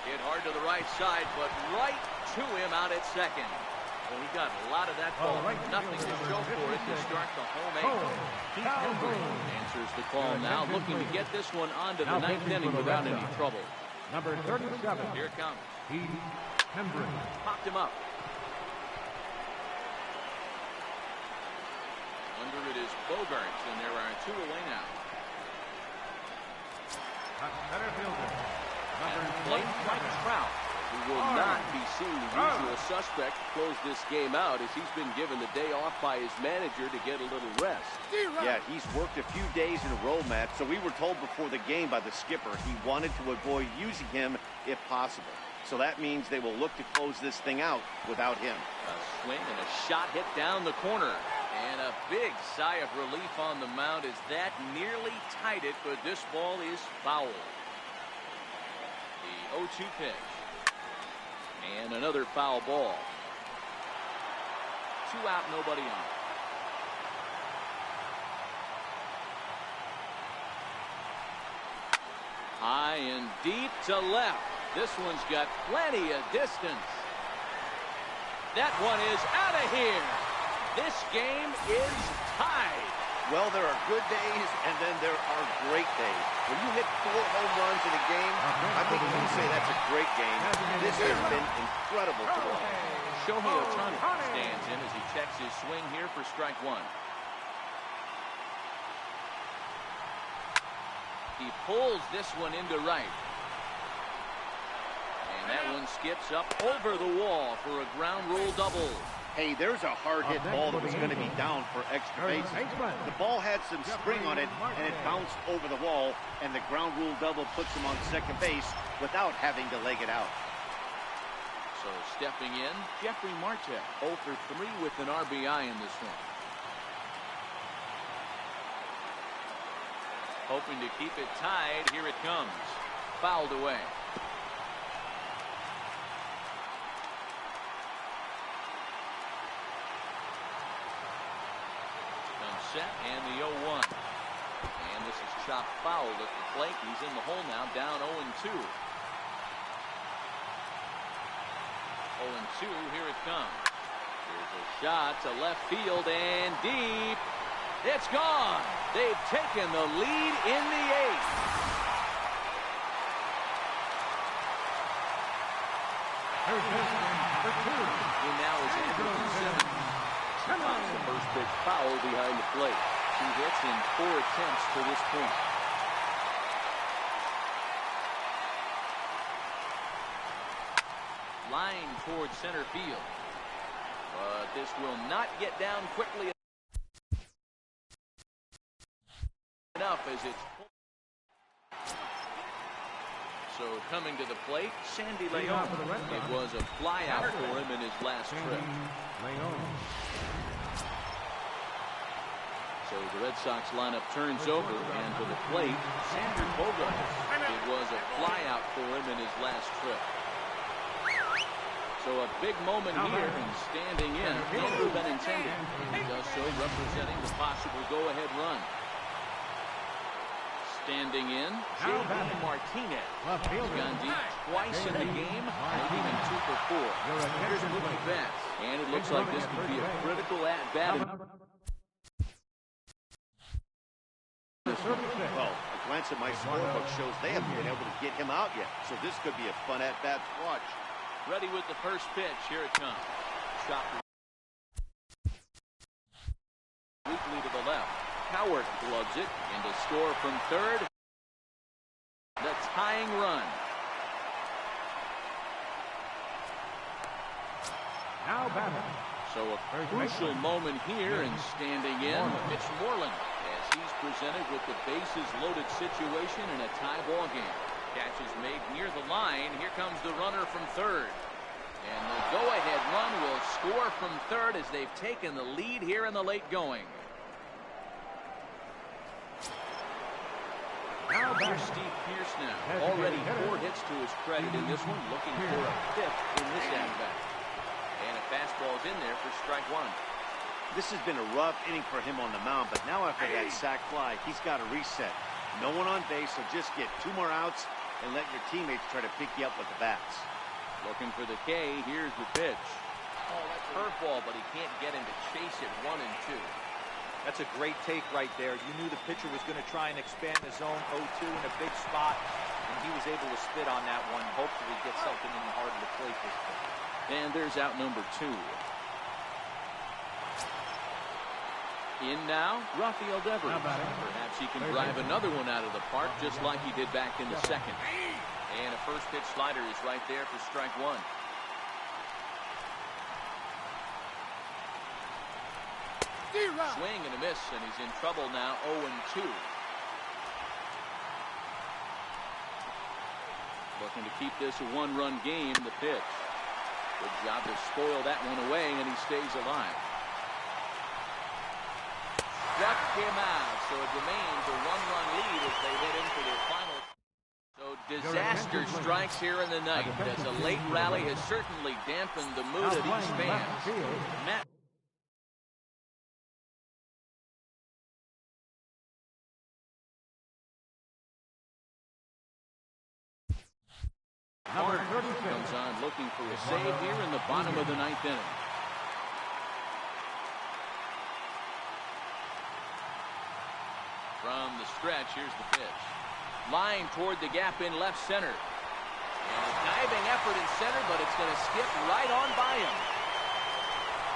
Hit hard to the right side, but right to him out at second. Well, he got a lot of that ball. Nothing to show for it to start the home 8th. Keith Hendrick answers the call now, looking to get this one on to the 9th inning without any trouble. Number 37. Here it comes. Keith Hendrick. Popped him up. is Bogarts, and there are 2 away now. Center fielder, And number Mike Trout, who will not be seeing the usual suspect close this game out, as he's been given the day off by his manager to get a little rest. Yeah, he's worked a few days in a row, Matt, so we were told before the game by the skipper he wanted to avoid using him if possible. So that means they will look to close this thing out without him. A swing and a shot hit down the corner. And a big sigh of relief on the mound as that nearly tied it, but this ball is foul. The 0-2 pitch. And another foul ball. 2 out, nobody on. High and deep to left. This one's got plenty of distance. That one is out of here. This game is tied. Well, there are good days, and then there are great days. When you hit 4 home runs in a game, I think you can say that's a great game. This has been incredible to watch. Shohei Ohtani stands in as he checks his swing here for strike 1. He pulls this one into right. And that one skips up over the wall for a ground rule double. Hey, there's a hard-hit ball that was going to be down for extra bases. The ball had some spring on it, and it bounced over the wall, and the ground rule double puts him on second base without having to leg it out. So stepping in, Jeffrey Marte, 0 for 3 with an RBI in this one. Hoping to keep it tied. Here it comes. Fouled away. Set and the 0-1. And this is chopped foul at the plate. He's in the hole now, down 0-2. 0-2, here it comes. Here's a shot to left field and deep. It's gone. They've taken the lead in the 8th. He now is Andrew 7. The first pitch foul behind the plate. 2 hits in 4 attempts to this point. Line towards center field. But this will not get down quickly enough as it's pulled. So coming to the plate, Sandy Leon. It was a flyout for him in his last trip. So the Red Sox lineup turns over, and to the plate, Xander Bogaerts. It was a flyout for him in his last trip. So a big moment here, and standing in, Andrew Benintendi. He does so representing the possible go-ahead run. Standing in, JD Martinez. He's gone deep twice in the game, making him 2 for 4. Here's Mookie Betts, and it looks like this could be a critical at-bat. Well, a glance at my scorebook shows they haven't been able to get him out yet, so this could be a fun at-bat to watch. Ready with the first pitch. Here it comes. Chopper weakly to the left. Howard gloves it into score from third. The tying run. Now batting. So a crucial moment here, and standing in, Mitch Moreland, as he's presented with the bases loaded situation in a tie ball game. Catch is made near the line. Here comes the runner from third. And the go-ahead run will score from third as they've taken the lead here in the late going. Here's Steve Pearce now. Already 4 hits to his credit in this one, looking for a 5th in this at-bat. And a fastball's in there for strike 1. This has been a rough inning for him on the mound, but now after that sac fly, he's got to reset. No one on base, so just get 2 more outs and let your teammates try to pick you up with the bats. Looking for the K. Here's the pitch. Oh, that's a curveball, but he can't get him to chase it 1 and 2. That's a great take right there. You knew the pitcher was going to try and expand the zone 0-2 in a big spot, and he was able to spit on that one. Hopefully get something in the heart of the plate this time. And there's out number 2. In now, Rafael Devers. Perhaps he can drive another one out of the park just like he did back in the second. And a first pitch slider is right there for strike one. Swing and a miss, and he's in trouble now, 0-2. Looking to keep this a one-run game, the pitch. Good job to spoil that one away, and he stays alive. Struck him out, so it remains a one-run lead as they head into their final. So disaster strikes here in the ninth, as a late rally has certainly dampened the mood of these fans. Matt. Hart comes on looking for a save here in the bottom of the ninth inning. From the stretch, here's the pitch. Line toward the gap in left center. And a diving effort in center, but it's going to skip right on by him.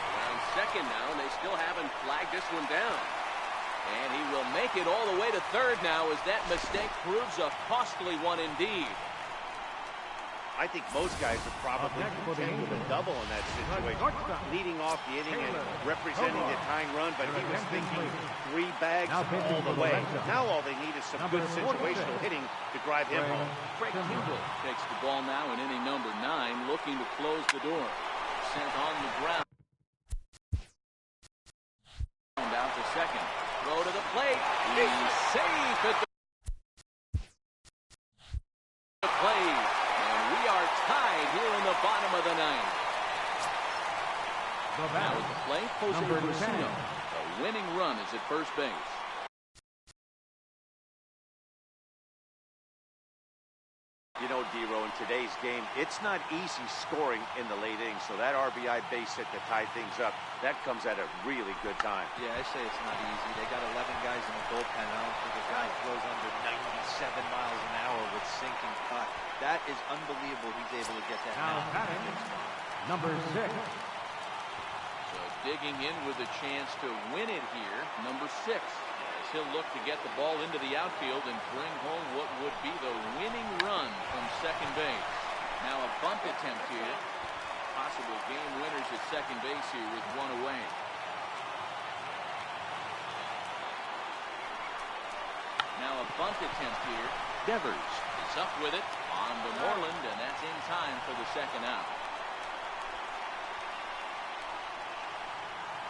Around second now, and they still haven't flagged this one down. And he will make it all the way to third now as that mistake proves a costly one indeed. I think most guys are probably content with a double in that situation. Leading off the inning and representing the tying run, but he was thinking 3 bags all the way. Now all they need is some good situational hitting to drive him home. Craig Kimbrell takes the ball now in inning number 9, looking to close the door. Sent on the ground. Out to second. Throw to the plate. He's safe at the plate. Tied here in the bottom of the ninth. Now at the plate, Jose Urruzuno. The winning run is at first base. You know, D-Row, in today's game, it's not easy scoring in the late innings, so that RBI base hit to tie things up, that comes at a really good time. Yeah, I say it's not easy. They got 11 guys in the bullpen. I don't think a guy throws under 97 miles an hour with sinking cut. That is unbelievable. He's able to get that now. Number 6. So digging in with a chance to win it here, number 6. As he'll look to get the ball into the outfield and bring home what would be the winning run from second base. Now a bunt attempt here. Possible game winners at second base here with one away. Now a bunt attempt here. Devers is up with it on to Moreland, and that's in time for the second out.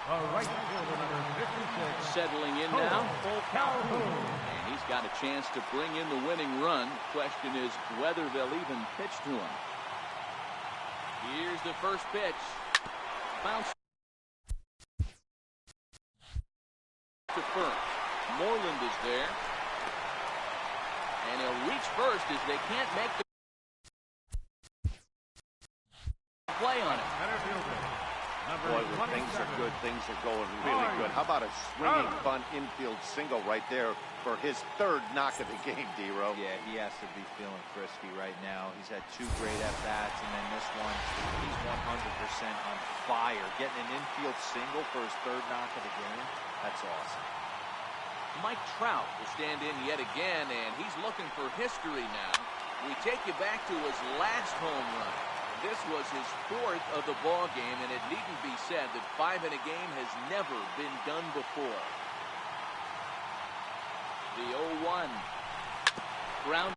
Right fielder, number 56. Settling in now, Calhoun. And he's got a chance to bring in the winning run. Question is whether they'll even pitch to him. Here's the first pitch. Bounce to first. Moreland is there. And he'll reach first as they can't make the play on it. Boy, when things are good, things are going really good. How about a swinging bunt infield single right there for his 3rd knock of the game, D-Row? Yeah, he has to be feeling frisky right now. He's had 2 great at-bats, and then this one, he's 100% on fire. Getting an infield single for his 3rd knock of the game, that's awesome. Mike Trout will stand in yet again, and he's looking for history now. We take you back to his last home run. This was his 4th of the ball game, and it needn't be said that 5 in a game has never been done before. The 0-1. Ground.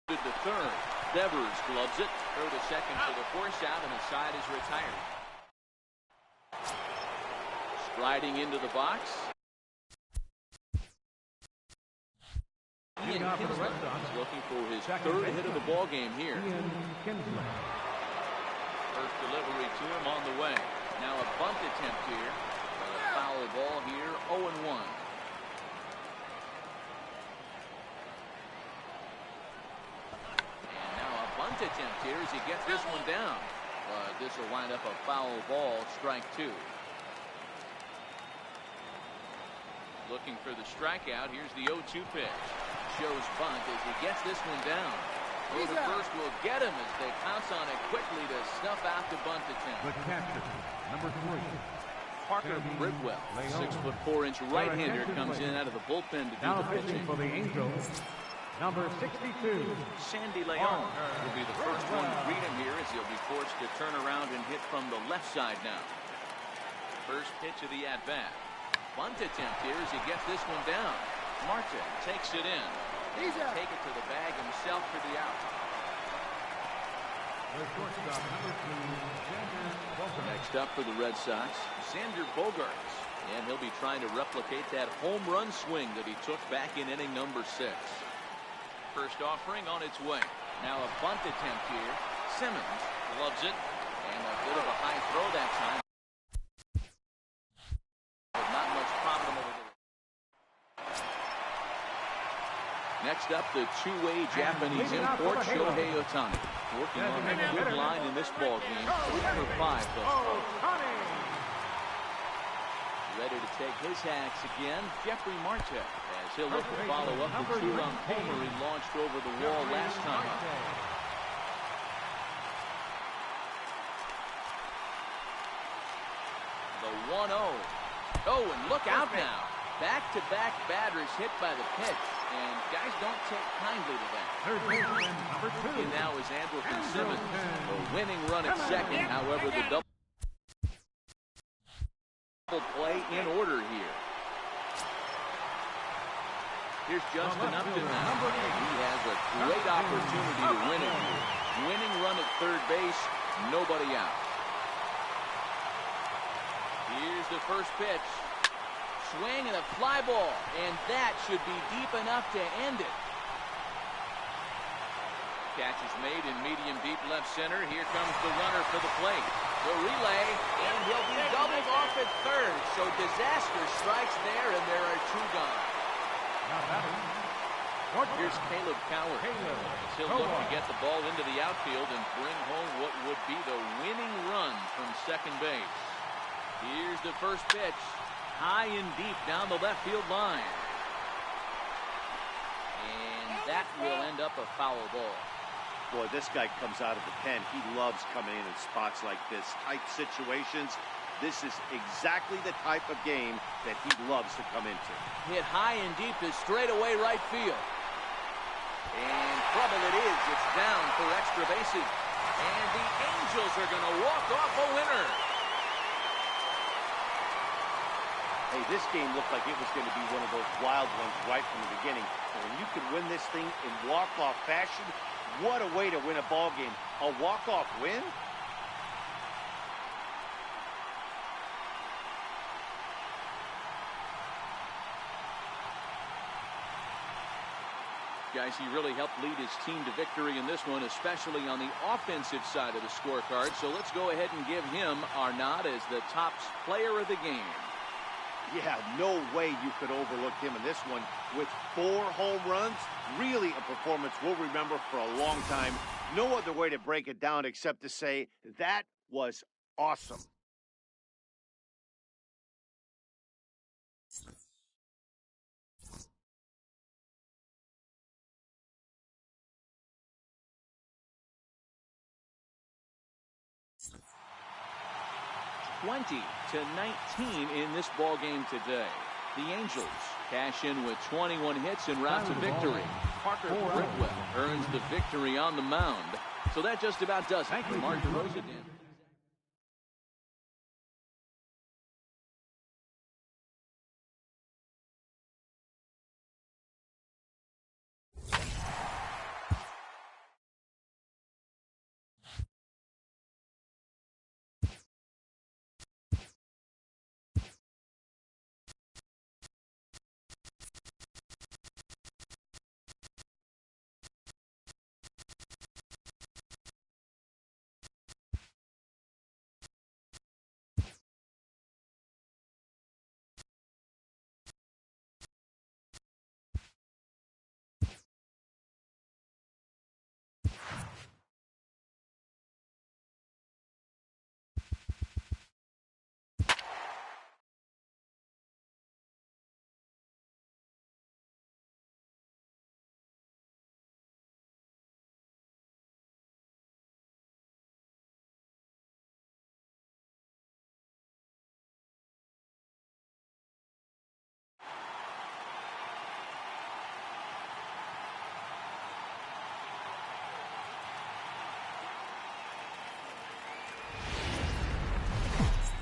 To third. Devers gloves it. Throw to second for the force out, and the side is retired. Striding into the box. Ian Kinsler is looking for his 3rd hit of the ball game here. First delivery to him on the way. Now a bunt attempt here. A foul ball here, 0-1. And now a bunt attempt here as he gets this one down. But this will wind up a foul ball, strike 2. Looking for the strikeout. Here's the 0-2 pitch. Shows bunt as he gets this one down. Over first will get him as they pounce on it quickly to snuff out the bunt attempt. The catcher, number 3. Parker Bridwell, 6'4" right-hander, comes in out of the bullpen to do Now the pitching. pitching for the Angels, number 62. Sandy Leon will be the first one to greet him here as he'll be forced to turn around and hit from the left side now. First pitch of the at-bat. Bunt attempt here as he gets this one down. Marte takes it in. He's take it to the bag himself for the out. The shortstop, number 2, Xander Bogaerts. Next up for the Red Sox, Xander Bogaerts. And he'll be trying to replicate that home run swing that he took back in inning number 6. First offering on its way. Now a bunt attempt here. Simmons loves it. And a bit of a high throw that time. But not much problem over there. Next up, the two-way Japanese import Shohei Ohtani. Working on a good line in this ball game. 3 for 5 thus far. Ready to take his hacks again, Jeffrey Marte, as he'll look to follow up the 2-run homer he launched over the wall last time up. The 1-0. Oh, and look out now. Back-to-back batters hit by the pitch. And guys don't take kindly to that. Third baseman, number 2. And now is Andrelton Simmons. A winning run at second. However, the double play in order here. Here's Justin Upton now. He has a great opportunity to win it here. Winning run at third base. Nobody out. Here's the first pitch. Swing and a fly ball, and that should be deep enough to end it. Catch is made in medium deep left center. Here comes the runner for the plate. The relay, and he'll be doubled off at third. So disaster strikes there, and there are 2 gone. Here's Caleb Coward. He'll look to get the ball into the outfield and bring home what would be the winning run from second base. Here's the first pitch. High and deep down the left field line. And that will end up a foul ball. Boy, this guy comes out of the pen. He loves coming in spots like this. Tight situations. This is exactly the type of game that he loves to come into. Hit high and deep to straightaway right field. And trouble it is. It's down for extra bases. And the Angels are going to walk off a winner. Hey, this game looked like it was going to be one of those wild ones right from the beginning. And when you can win this thing in walk-off fashion, what a way to win a ball game. A walk-off win? Guys, he really helped lead his team to victory in this one, especially on the offensive side of the scorecard. So let's go ahead and give him our nod as the top player of the game. Yeah, no way you could overlook him in this one. With 4 home runs, really a performance we'll remember for a long time. No other way to break it down except to say that was awesome. (20-19) in this ball game today. The Angels cash in with 21 hits en route to victory. Parker Bridwell earns the victory on the mound. So that just about does it. Mark throws it in.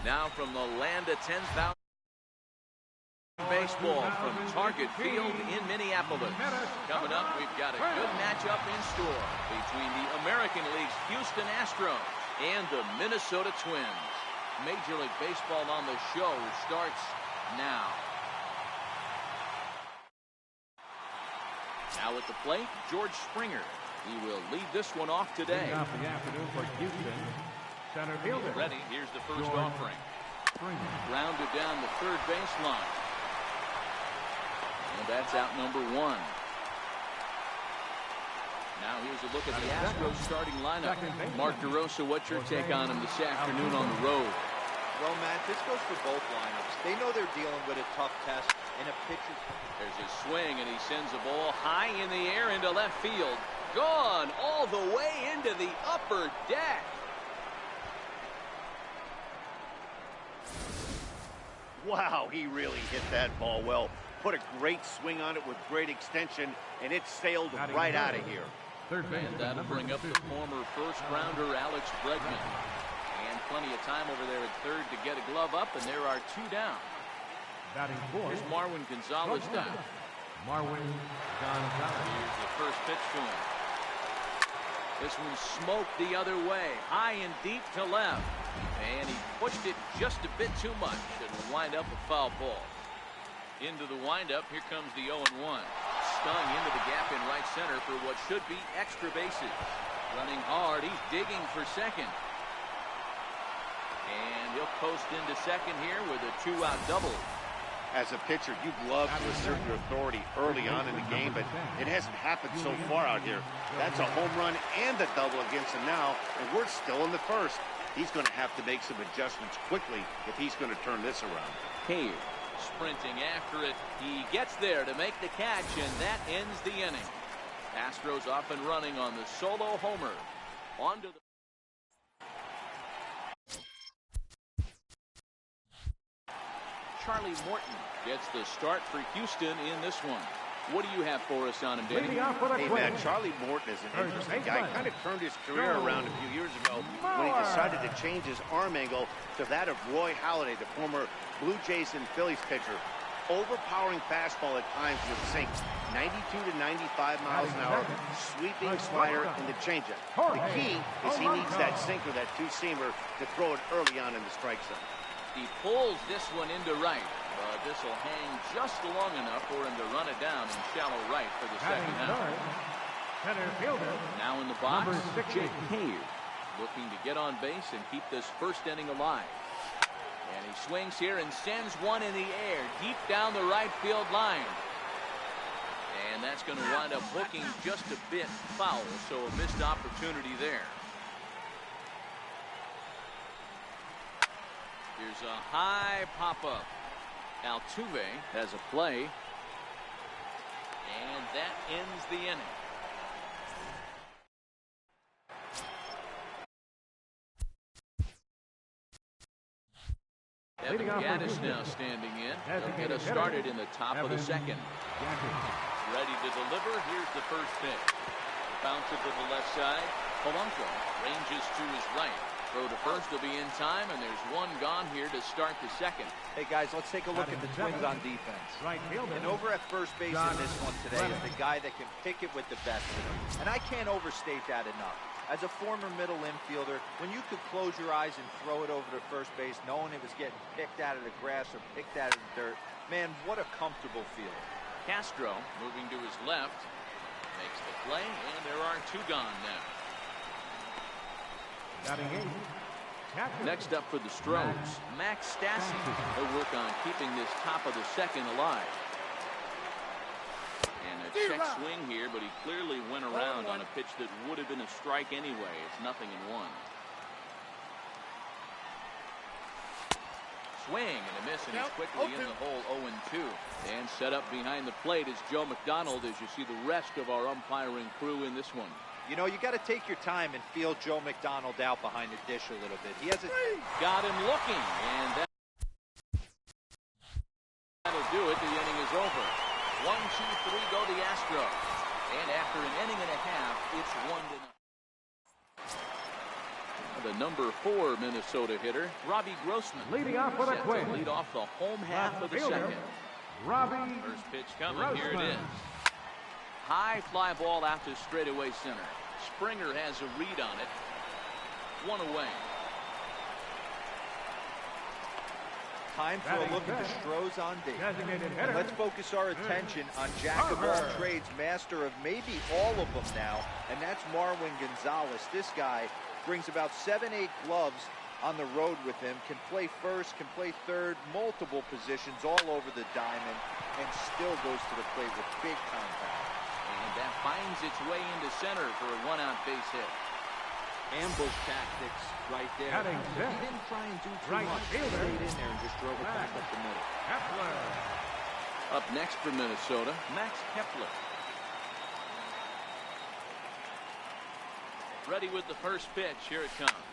Now from the land of 10,000. Baseball from Target Field in Minneapolis. Coming up, we've got a good matchup in store between the American League's Houston Astros and the Minnesota Twins. Major League Baseball on the show starts now. Now at the plate, George Springer. He will lead this one off today. Off the afternoon for Houston, center fielder. Ready, here's the first offering. Grounded down the third baseline. And that's out number one. Now here's a look at the Astros starting lineup. Mark DeRosa, what's your take on him this afternoon on the road? Well, Matt, this goes for both lineups. They know they're dealing with a tough test in a pitcher. There's his swing, and he sends a ball high in the air into left field. Gone all the way into the upper deck. Wow, he really hit that ball well. Put a great swing on it with great extension, and it sailed right out of here. And that'll bring up the former first-rounder Alex Bregman. And plenty of time over there at third to get a glove up, and there are two down. Here's Marwin Gonzalez down. Marwin Gonzalez. Here's the first pitch to him. This one smoked the other way, high and deep to left. And he pushed it just a bit too much. It'll wind up a foul ball. Into the windup, here comes the 0-1. Stung into the gap in right center for what should be extra bases. Running hard, he's digging for second. And he'll coast into second here with a two-out double. As a pitcher, you'd love to assert your authority early on in the game, but it hasn't happened so far out here. That's a home run and a double against him now, and we're still in the first. He's going to have to make some adjustments quickly if he's going to turn this around. Cave sprinting after it. He gets there to make the catch, and that ends the inning. Astros off and running on the solo homer. On to the... Charlie Morton gets the start for Houston in this one. What do you have for us on him, Danny? Hey, man, Charlie Morton is an interesting guy. Kind of turned his career around a few years ago when he decided to change his arm angle to that of Roy Halladay, the former Blue Jays and Phillies pitcher. Overpowering fastball at times with sink, 92 to 95 miles an hour, sweeping slider, and the changeup. The key is he needs that sinker, that two-seamer, to throw it early on in the strike zone. He pulls this one into right, but this will hang just long enough for him to run it down in shallow right for the second out. Center fielder. Now in the box, Jake Cave, looking to get on base and keep this first inning alive. And he swings here and sends one in the air deep down the right field line. And that's going to wind up hooking just a bit foul, so a missed opportunity there. Here's a high pop-up. Altuve has a play. And that ends the inning. Evan Gattis now standing in. They'll get us started in the top of the second. Ready to deliver. Here's the first pitch. Bounce it to the left side. Polanco ranges to his right. Throw to first will be in time, and there's one gone here to start the second. Hey, guys, let's take a look at the Twins on defense. And over at first base in this one today is the guy that can pick it with the best of them. And I can't overstate that enough. As a former middle infielder, when you could close your eyes and throw it over to first base knowing it was getting picked out of the grass or picked out of the dirt, man, what a comfortable feeling. Castro moving to his left. Makes the play, and there are two gone now. Next up for the Stros, Max Stassi. He'll work on keeping this top of the second alive. And a check swing here, but he clearly went around on a pitch that would have been a strike anyway. It's 0-1. Swing and a miss, and he's quickly in the hole 0-2. And set up behind the plate is Joe McDonald as you see the rest of our umpiring crew in this one. You know, you got to take your time and feel Joe McDonald out behind the dish a little bit. He has got him looking, and that'll do it. The inning is over. 1, 2, 3 go the Astros. And after an inning and a half, it's 1-0. The number 4 Minnesota hitter, Robbie Grossman. Leading off with a Set quick. to lead off the home half of the second. Robbie First pitch coming. Here it Grossman. is. High fly ball out to straightaway center. Springer has a read on it. One away. Time for a look at the Stros on base. Designated And hitter. let's focus our attention on jack of all trades, master of maybe all of them now, and that's Marwin Gonzalez. This guy brings about 7-8 gloves on the road with him, can play first, can play third, multiple positions all over the diamond, and still goes to the plate with big contact. And that finds its way into center for a one-out base hit. Ambush tactics right there. Batting He fifth. didn't try and do too Right much. He fielder. stayed in there and just drove it back up the middle. Kepler. Up next for Minnesota, Max Kepler. Ready with the first pitch. Here it comes.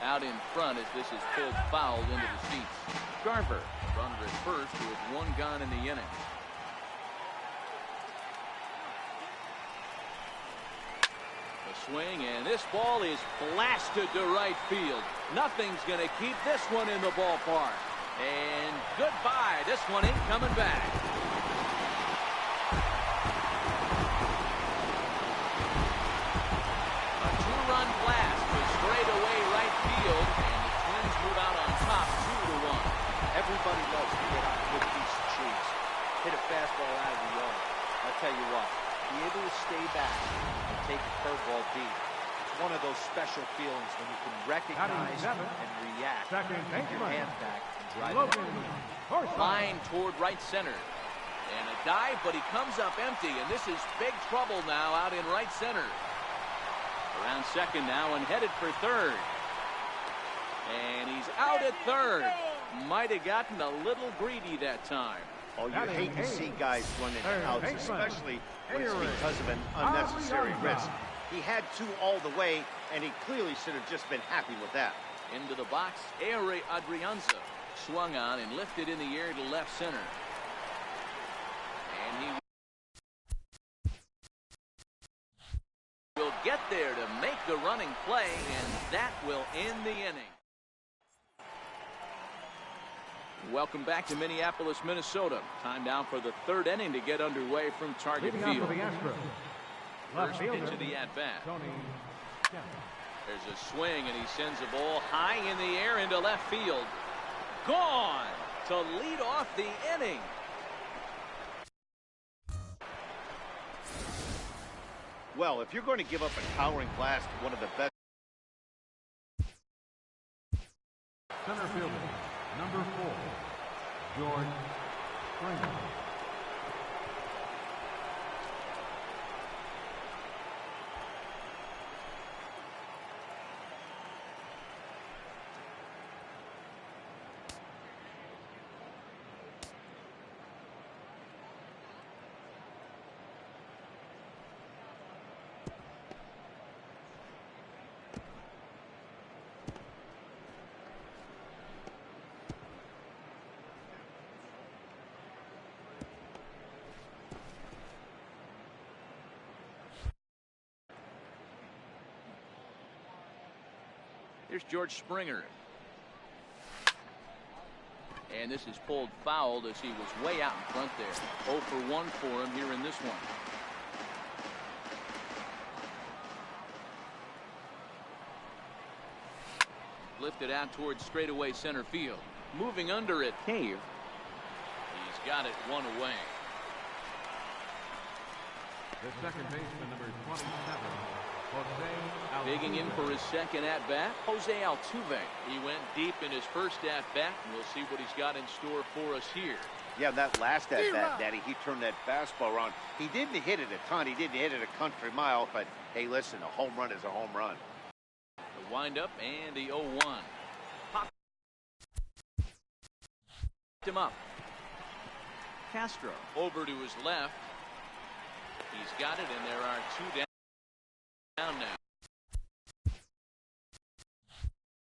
Out in front as this is pulled foul into the seats. Garver, runner at first with one gone in the inning. A swing, and this ball is blasted to right field. Nothing's going to keep this one in the ballpark. And goodbye. This one ain't coming back. A two-run blast to straightaway right field, and the Twins move out on top 2-1. Everybody loves to get on a good piece of cheese. Hit a fastball out of the yard. I'll tell you what, be able to stay back and take a curveball deep. It's one of those special feelings when you can recognize seven. and react. Second Keep your baseman. hand back and drive it. Logan Forsythe. Line toward right center. And a dive, but he comes up empty, and this is big trouble now out in right center. Around second now and headed for third. And he's out at third. Might have gotten a little greedy that time. Oh, you Batting hate to eighth. see guys run into Third outs, baseman. especially when it's Aaron because of an unnecessary Adrianza. risk. He had two all the way, and he clearly should have just been happy with that. Into the box, Aaron Adrianza swung on and lifted in the air to left center. And he will get there to make the running play, and that will end the inning. Welcome back to Minneapolis, Minnesota. Time now for the third inning to get underway from Target Leading off Field. for the Astros. Left First fielder. pitch of the at-bat. Tony Kepler. There's a swing, and he sends a ball high in the air into left field. Gone to lead off the inning. Well, if you're going to give up a towering blast, one of the best. Center fielder. Number 4. George Springer. Here's George Springer. And this is pulled foul as he was way out in front there. 0 for 1 for him here in this one. Lifted out towards straightaway center field. Moving under it, Cave. He's got it one away. The second baseman, number 27. Jose Altuve. Digging in for his second at-bat, Jose Altuve. He went deep in his first at-bat, and we'll see what he's got in store for us here. Yeah, that last at-bat, Daddy, he turned that fastball around. He didn't hit it a ton. He didn't hit it a country mile, but hey, listen, a home run is a home run. The windup and the 0-1. Popped him up. Castro over to his left. He's got it, and there are two down now.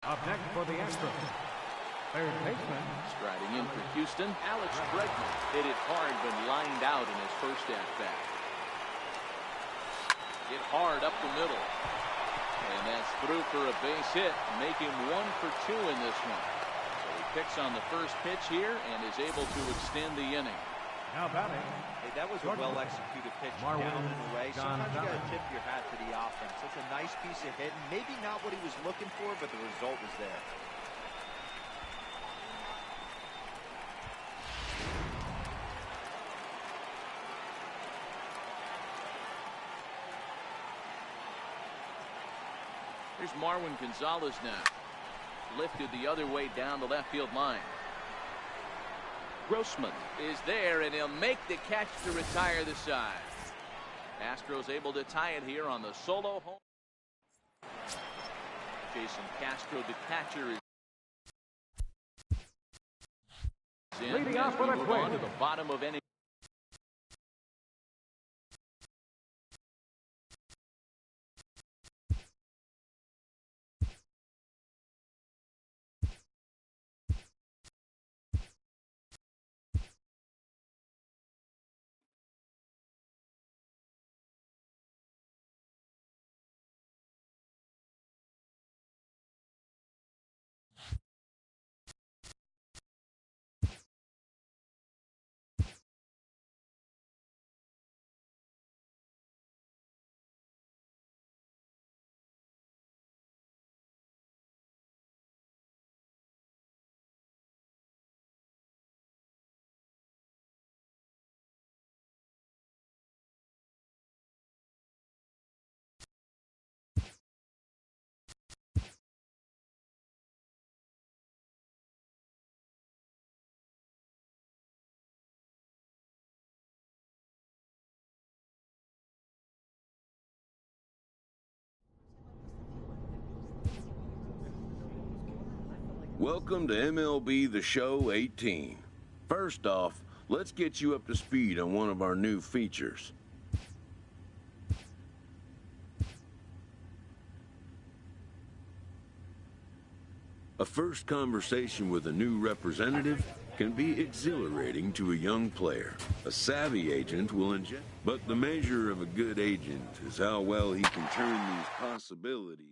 Up next for the Astros. Third baseman. Striding in for Houston, Alex Bregman. Hit it hard, but lined out in his first at-bat. Hit hard up the middle. And that's through for a base hit, make him 1 for 2 in this one. So he picks on the first pitch here and is able to extend the inning. Now batting. Hey, that was a well-executed pitch down and away. Sometimes you got to tip your hat to the offense. That's a nice piece of hitting. Maybe not what he was looking for, but the result was there. Here's Marwin Gonzalez now. Lifted the other way down the left field line. Grossman is there, and he'll make the catch to retire the side. Astros able to tie it here on the solo home. Jason Castro, the catcher, is in. Leading off for the move on to the bottom of any. Welcome to MLB The Show 18. First off, let's get you up to speed on one of our new features. A first conversation with a new representative can be exhilarating to a young player. A savvy agent will inject, but the measure of a good agent is how well he can turn these possibilities.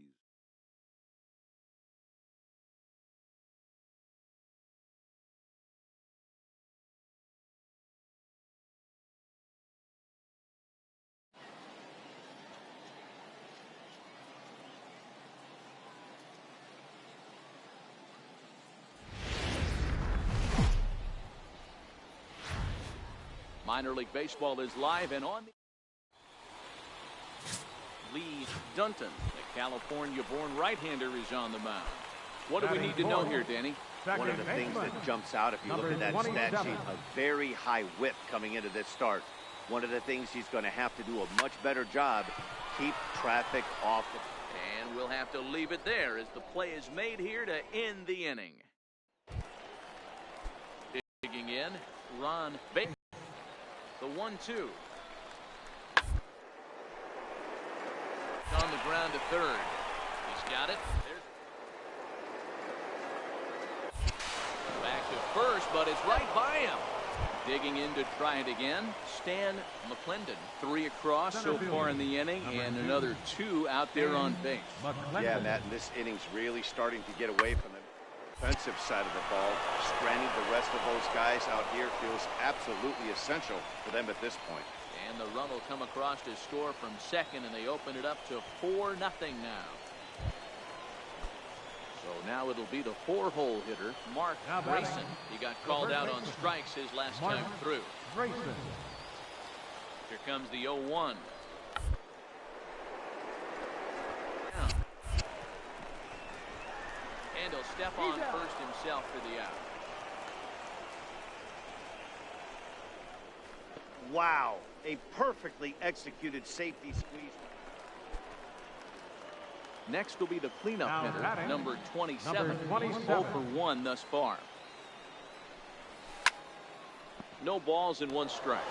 Minor League Baseball is live and on. Lee Dunton, the California-born right-hander, is on the mound. What do we need to know here, Danny? One of the things that jumps out, if you look at that stat sheet, a very high whip coming into this start. One of the things he's going to have to do a much better job, keep traffic off. And we'll have to leave it there as the play is made here to end the inning. Digging in, Ron Baker. The 1-2. On the ground to third. He's got it. Back to first, but it's right by him. Digging in to try it again. Stan McClendon. 3 across so far in the inning, and another 2 out there on base. Yeah, Matt, and this inning's really starting to get away from the defensive side of the ball. Stranding the rest of those guys out here feels absolutely essential for them at this point. And the run will come across to score from second, and they open it up to 4-0 now. So now it'll be the 4-hole hitter, Mark Grayson. He got called out on strikes his last time through. Here comes the 0-1. And he'll step on first himself for the out. Wow, a perfectly executed safety squeeze. Next will be the cleanup hitter, number 27. 0 for 1 thus far. No balls and 1 strike.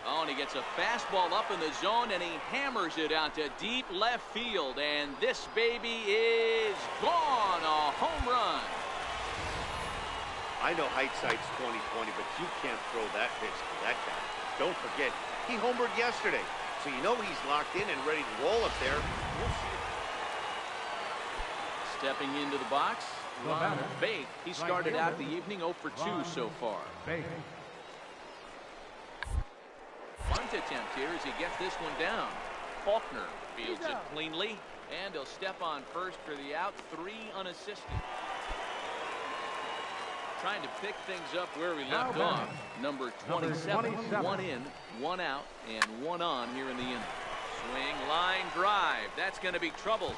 Oh, and he gets a fastball up in the zone, and he hammers it out to deep left field. And this baby is gone. A home run. I know hindsight's 20/20, but you can't throw that pitch to that guy. Don't forget, he homered yesterday, so you know he's locked in and ready to roll up there. We'll see. Stepping into the box, Ron Bate. He started out the evening 0 for 2 so far. Bunt attempt here as he gets this one down. Faulkner fields it cleanly, and he'll step on first for the out, 3 unassisted. Trying to pick things up where we left off. Number 27, 1 in, 1 out, and 1 on here in the inning. Swing, line, drive. That's going to be trouble.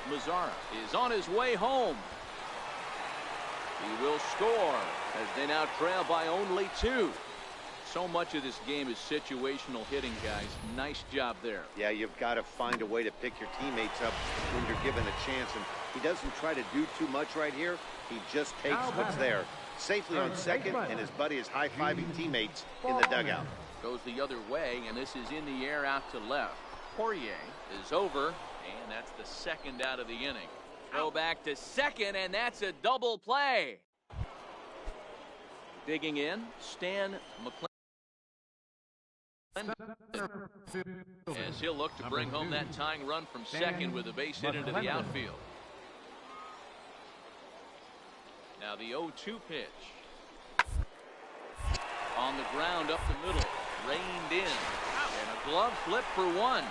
Mazzara is on his way home. He will score as they now trail by only 2. So much of this game is situational hitting, guys. Nice job there. Yeah, you've got to find a way to pick your teammates up when you're given a chance, and he doesn't try to do too much right here. He just takes what's there. Safely on second, and his buddy is high-fiving teammates in the dugout. Goes the other way, and this is in the air out to left. Poirier is over, and that's the second out of the inning. Throw back to second, and that's a double play. Digging in, Stan McClellan. As he'll look to bring home that tying run from second with a base hit into the outfield. Now the 0-2 pitch. On the ground up the middle. Reined in. And a glove flip for 1.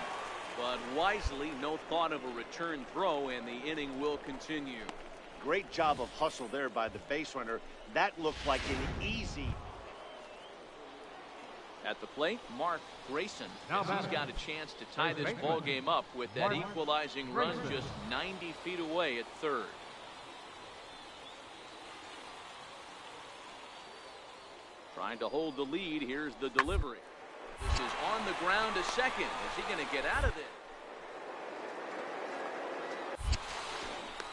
But wisely, no thought of a return throw, and the inning will continue. Great job of hustle there by the base runner. That looked like an easy. At the plate, Mark Grayson, as he's got a chance to tie this ball game up with that equalizing run just 90 feet away at third. Trying to hold the lead. Here's the delivery. This is on the ground to second. Is he going to get out of it?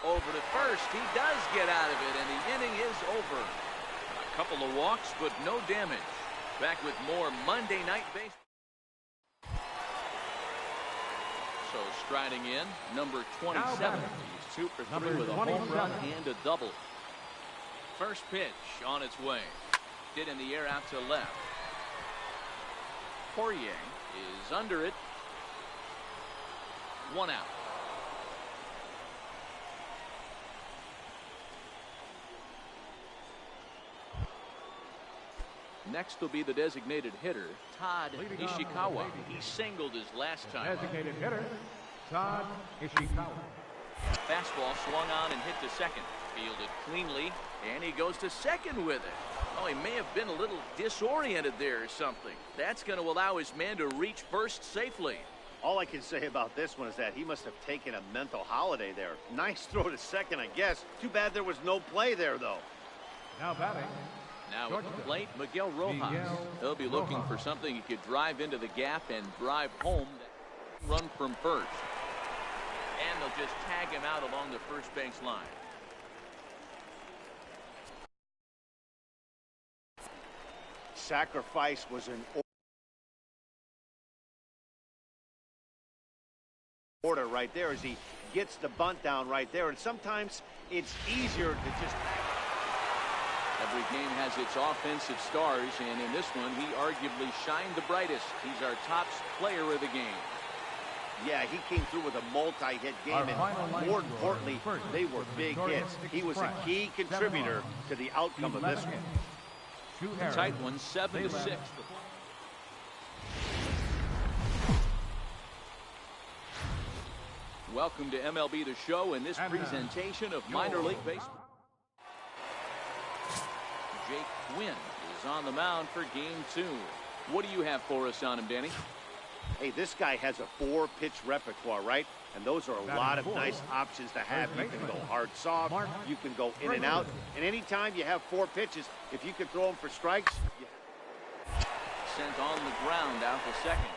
Over to first. He does get out of it, and the inning is over. A couple of walks, but no damage. Back with more Monday Night Baseball. So striding in, number 27. He's 2 for 3 with a home run and a double. First pitch on its way. Hit in the air out to left. Poirier is under it. 1 out. Next will be the designated hitter, Todd Ishikawa. He singled his last time. Designated hitter, Todd Ishikawa. Fastball swung on and hit to second. Fielded cleanly, and he goes to second with it. Oh, he may have been a little disoriented there or something. That's going to allow his man to reach first safely. All I can say about this one is that he must have taken a mental holiday there. Nice throw to second, I guess. Too bad there was no play there, though. Now batting. Now at the plate, Miguel Rojas. He'll be looking for something he could drive into the gap and drive home that run from first. And they'll just tag him out along the first base line. Sacrifice was an order right there as he gets the bunt down right there. And sometimes it's easier to just... Every game has its offensive stars, and in this one, he arguably shined the brightest. He's our top player of the game. Yeah, he came through with a multi-hit game, and more importantly, they were big hits. He was a key contributor to the outcome of this one. Tight one, 7-6. Welcome to MLB The Show and this presentation of minor league baseball. Jake Quinn is on the mound for game 2. What do you have for us on him, Danny? Hey, this guy has a 4-pitch repertoire, right? And those are a lot of nice options to have. You can go hard, soft. You can go in and out. And anytime you have 4 pitches, if you can throw them for strikes. Sent on the ground out to second.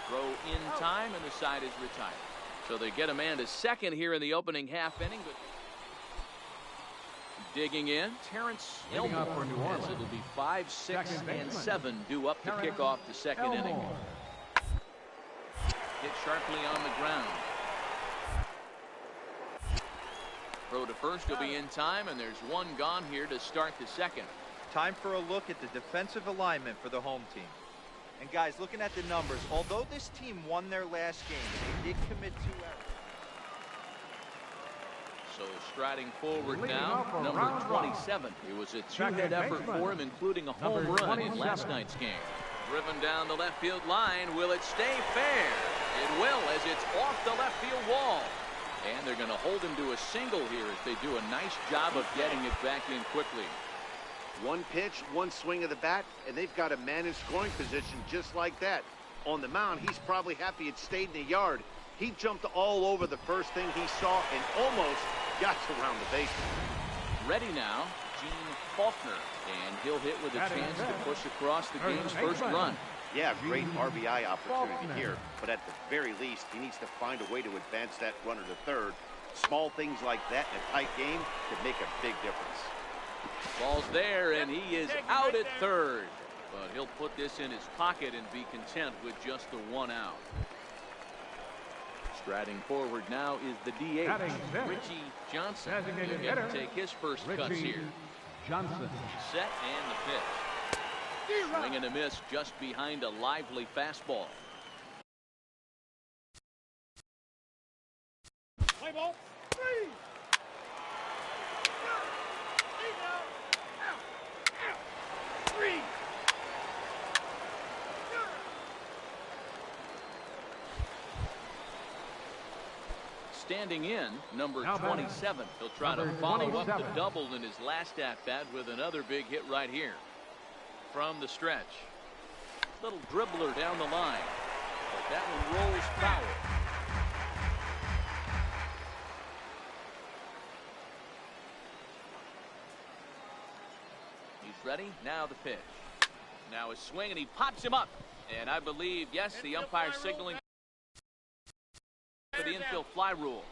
Throw in time, and the side is retired. So they get a man to second here in the opening half inning. But digging in, Terrence Elmore, as it'll be 5, 6, and 7 due up to kick off the second inning. Hit sharply on the ground. Throw to first will be in time, and there's one gone here to start the second. Time for a look at the defensive alignment for the home team. And guys, looking at the numbers, although this team won their last game, they did commit 2 errors. So striding forward now, number 27. It was a two-hit effort for him, including a home run in last night's game. Driven down the left field line. Will it stay fair? It will, as it's off the left field wall. And they're going to hold him to a single here as they do a nice job of getting it back in quickly. One pitch, one swing of the bat, and they've got a man in scoring position just like that. On the mound, he's probably happy it stayed in the yard. He jumped all over the first thing he saw and almost got around the bases. Ready now, Gene Faulkner, and he'll hit with a chance to push across the game's first run. Yeah, great RBI opportunity here, but at the very least, he needs to find a way to advance that runner to third. Small things like that in a tight game could make a big difference. Ball's there, and he is out at third. But he'll put this in his pocket and be content with just the one out. Striding forward now is the DH, Richie Johnson. He'll get to take his first cuts here. Johnson. Set and the pitch. Swing and a miss just behind a lively fastball. Play ball. 3. Standing in, number 27. He'll try to follow up the double in his last at-bat with another big hit right here. From the stretch. Little dribbler down the line. But that one rolls foul. He's ready. Now the pitch. Now his swing, and he pops him up. And I believe, yes, the umpire signaling for the infield fly rule.